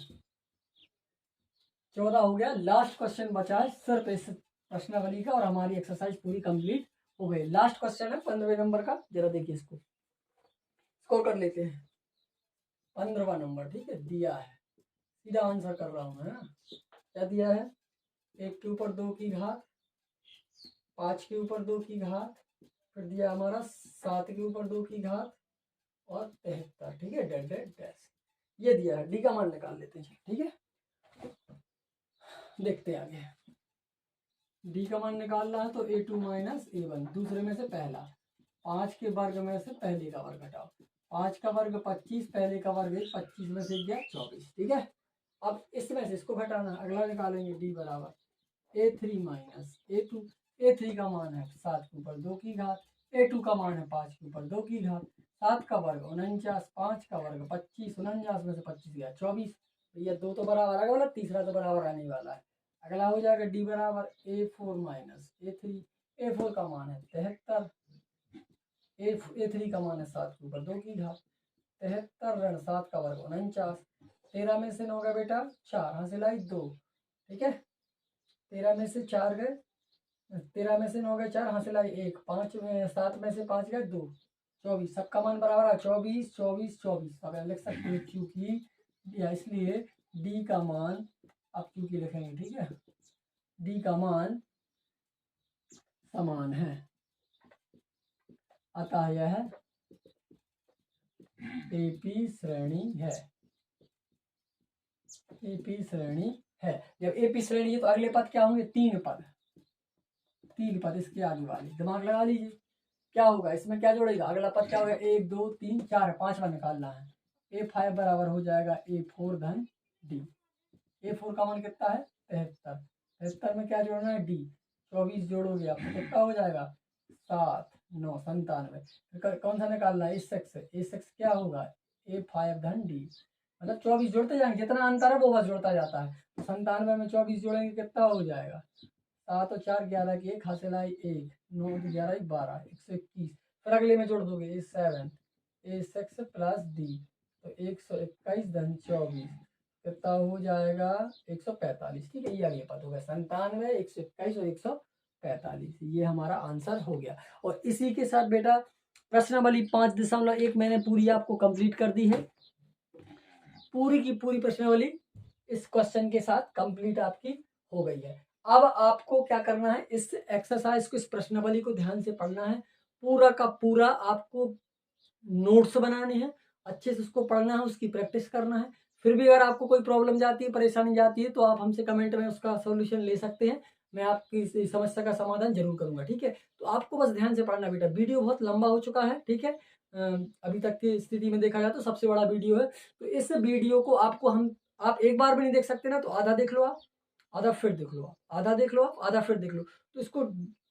14 हो गया, लास्ट क्वेश्चन बचा है सिर्फ इस प्रश्नावली का, और हमारी एक्सरसाइज पूरी कंप्लीट हो गई। लास्ट क्वेश्चन है 15वें नंबर का, जरा देखिए इसको स्कोर कर लेते हैं। 15वां नंबर, ठीक है, दिया है, सीधा आंसर कर रहा हूँ मैं, क्या दिया है, 1 के ऊपर 2 की घात, 5 के ऊपर 2 की घात, फिर दिया हमारा 7 के ऊपर 2 की घात, और 73, ठीक है, डैश डैश डैश, ये दिया है। D का मान निकाल लेते हैं, ठीक है, देखते हैं आगे। D का मान निकालना है तो A2 माइनस A1, दूसरे में से पहला, 5 के वर्ग में से पहले का वर्ग घटाओ, 5 का वर्ग 25, पहले का वर्ग 25 में से गया 24, ठीक है। अब इसमें से इसको घटाना, अगला निकालेंगे D बराबर A3 माइनस A2। A3 का मान है 7 के ऊपर 2 की घात, A2 का मान है 5 के ऊपर 2 की घात, 7 का वर्ग 49, 5 का वर्ग 25, 49 में से 25 गया 24, भैया 2 तो बराबर आएगा, मतलब तीसरा तो बराबर आने वाला है। अगला हो जाएगा डी बराबर A4 माइनस A3। A4 का मान है 73, A3 का मान है 7 के ऊपर 2 की घात 73 ऋण 7 का वर्ग 49। 13 में से 9 गए बेटा 4, हासिल आई 2। ठीक है, 13 में से 4 गए, 13 में से 9 गए 4, हासिल आई 1। 5 में 7 में से 5 गए 2, 24। सबका मान बराबर है 24 24 24। अब लिख सकते हैं क्योंकि या इसलिए डी का मान, अब क्योंकि लिखेंगे, ठीक है, डी का मान समान है, अतः यह एपी श्रेणी है। एपी श्रेणी है। जब एपी श्रेणी है तो अगले पद क्या होंगे? 3 पद, 3 पद इसके आगे वाले, दिमाग लगा लीजिए क्या होगा इसमें, क्या जोड़ेगा, अगला पद क्या होगा, 1 2 3 4 5वां निकालना है। A5 बराबर हो जाएगा A4 धन D। A4 का मान कितना है 73, 73 में क्या जोड़ना है D, 24 जोड़ोगे आप तो कितना हो जाएगा 7 9 97। कौन सा निकालना है, A6 क्या होगा A5 धन D, मतलब 24 जोड़ते जाएंगे, जितना अंतर है वो बस जोड़ता जाता है। तो 97 में 24 जोड़ेंगे कितना हो जाएगा, 7 और 4 11 की 1, हासिल आई 1, 9 की 11 12, 121। फिर अगले में जोड़ दोगे A7 A6 प्लस D, तो 121 धन 24 कितना हो जाएगा 145। ठीक है, ये अगले पद हो गया 97 121 और 145, ये हमारा आंसर हो गया। और इसी के साथ बेटा प्रश्नावली 5.1 मैंने पूरी आपको कंप्लीट कर दी है। पूरी की पूरी प्रश्नावली इस क्वेश्चन के साथ कंप्लीट आपकी हो गई है। अब आपको क्या करना है, इस एक्सरसाइज को, इस प्रश्नावली को ध्यान से पढ़ना है, पूरा का पूरा आपको नोट्स बनाने हैं, अच्छे से उसको पढ़ना है, उसकी प्रैक्टिस करना है। फिर भी अगर आपको कोई प्रॉब्लम जाती है, परेशानी जाती है, तो आप हमसे कमेंट में उसका सॉल्यूशन ले सकते हैं, मैं आपकी इस समस्या का समाधान जरूर करूंगा। ठीक है, तो आपको बस ध्यान से पढ़ना बेटा। वीडियो बहुत लंबा हो चुका है, ठीक है, अभी तक की स्थिति में देखा जाए तो सबसे बड़ा वीडियो है। तो इस वीडियो को आपको आप एक बार भी नहीं देख सकते ना, तो आधा देख लो आप, आधा फिर देख लो, आधा देख लो आप, आधा फिर देख लो। तो इसको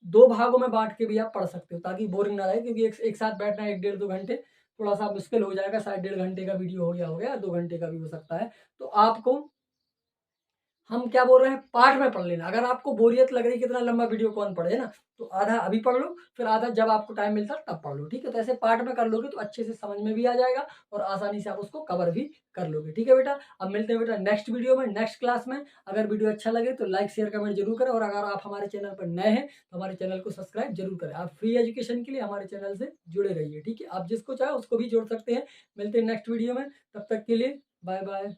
2 भागों में बांट के भी आप पढ़ सकते हो, ताकि बोरिंग ना रहे, क्योंकि एक साथ बैठना 1 1.5 2 घंटे थोड़ा सा मुश्किल हो जाएगा। शायद 1.5 घंटे का वीडियो हो गया 2 घंटे का भी हो सकता है। तो आपको हम क्या बोल रहे हैं, पार्ट में पढ़ लेना। अगर आपको बोरियत लग रही कितना लंबा वीडियो कौन पढ़े ना, तो आधा अभी पढ़ लो, फिर आधा जब आपको टाइम मिलता है तब पढ़ लो। ठीक है, तो ऐसे पार्ट में कर लोगे तो अच्छे से समझ में भी आ जाएगा और आसानी से आप उसको कवर भी कर लोगे। ठीक है बेटा, अब मिलते हैं बेटा नेक्स्ट वीडियो में, नेक्स्ट क्लास में। अगर वीडियो अच्छा लगे तो लाइक शेयर कमेंट जरूर करें, और अगर आप हमारे चैनल पर नए हैं तो हमारे चैनल को सब्सक्राइब जरूर करें। आप फ्री एजुकेशन के लिए हमारे चैनल से जुड़े रहिए। ठीक है, आप जिसको चाहे उसको भी जोड़ सकते हैं। मिलते हैं नेक्स्ट वीडियो में, तब तक के लिए बाय बाय।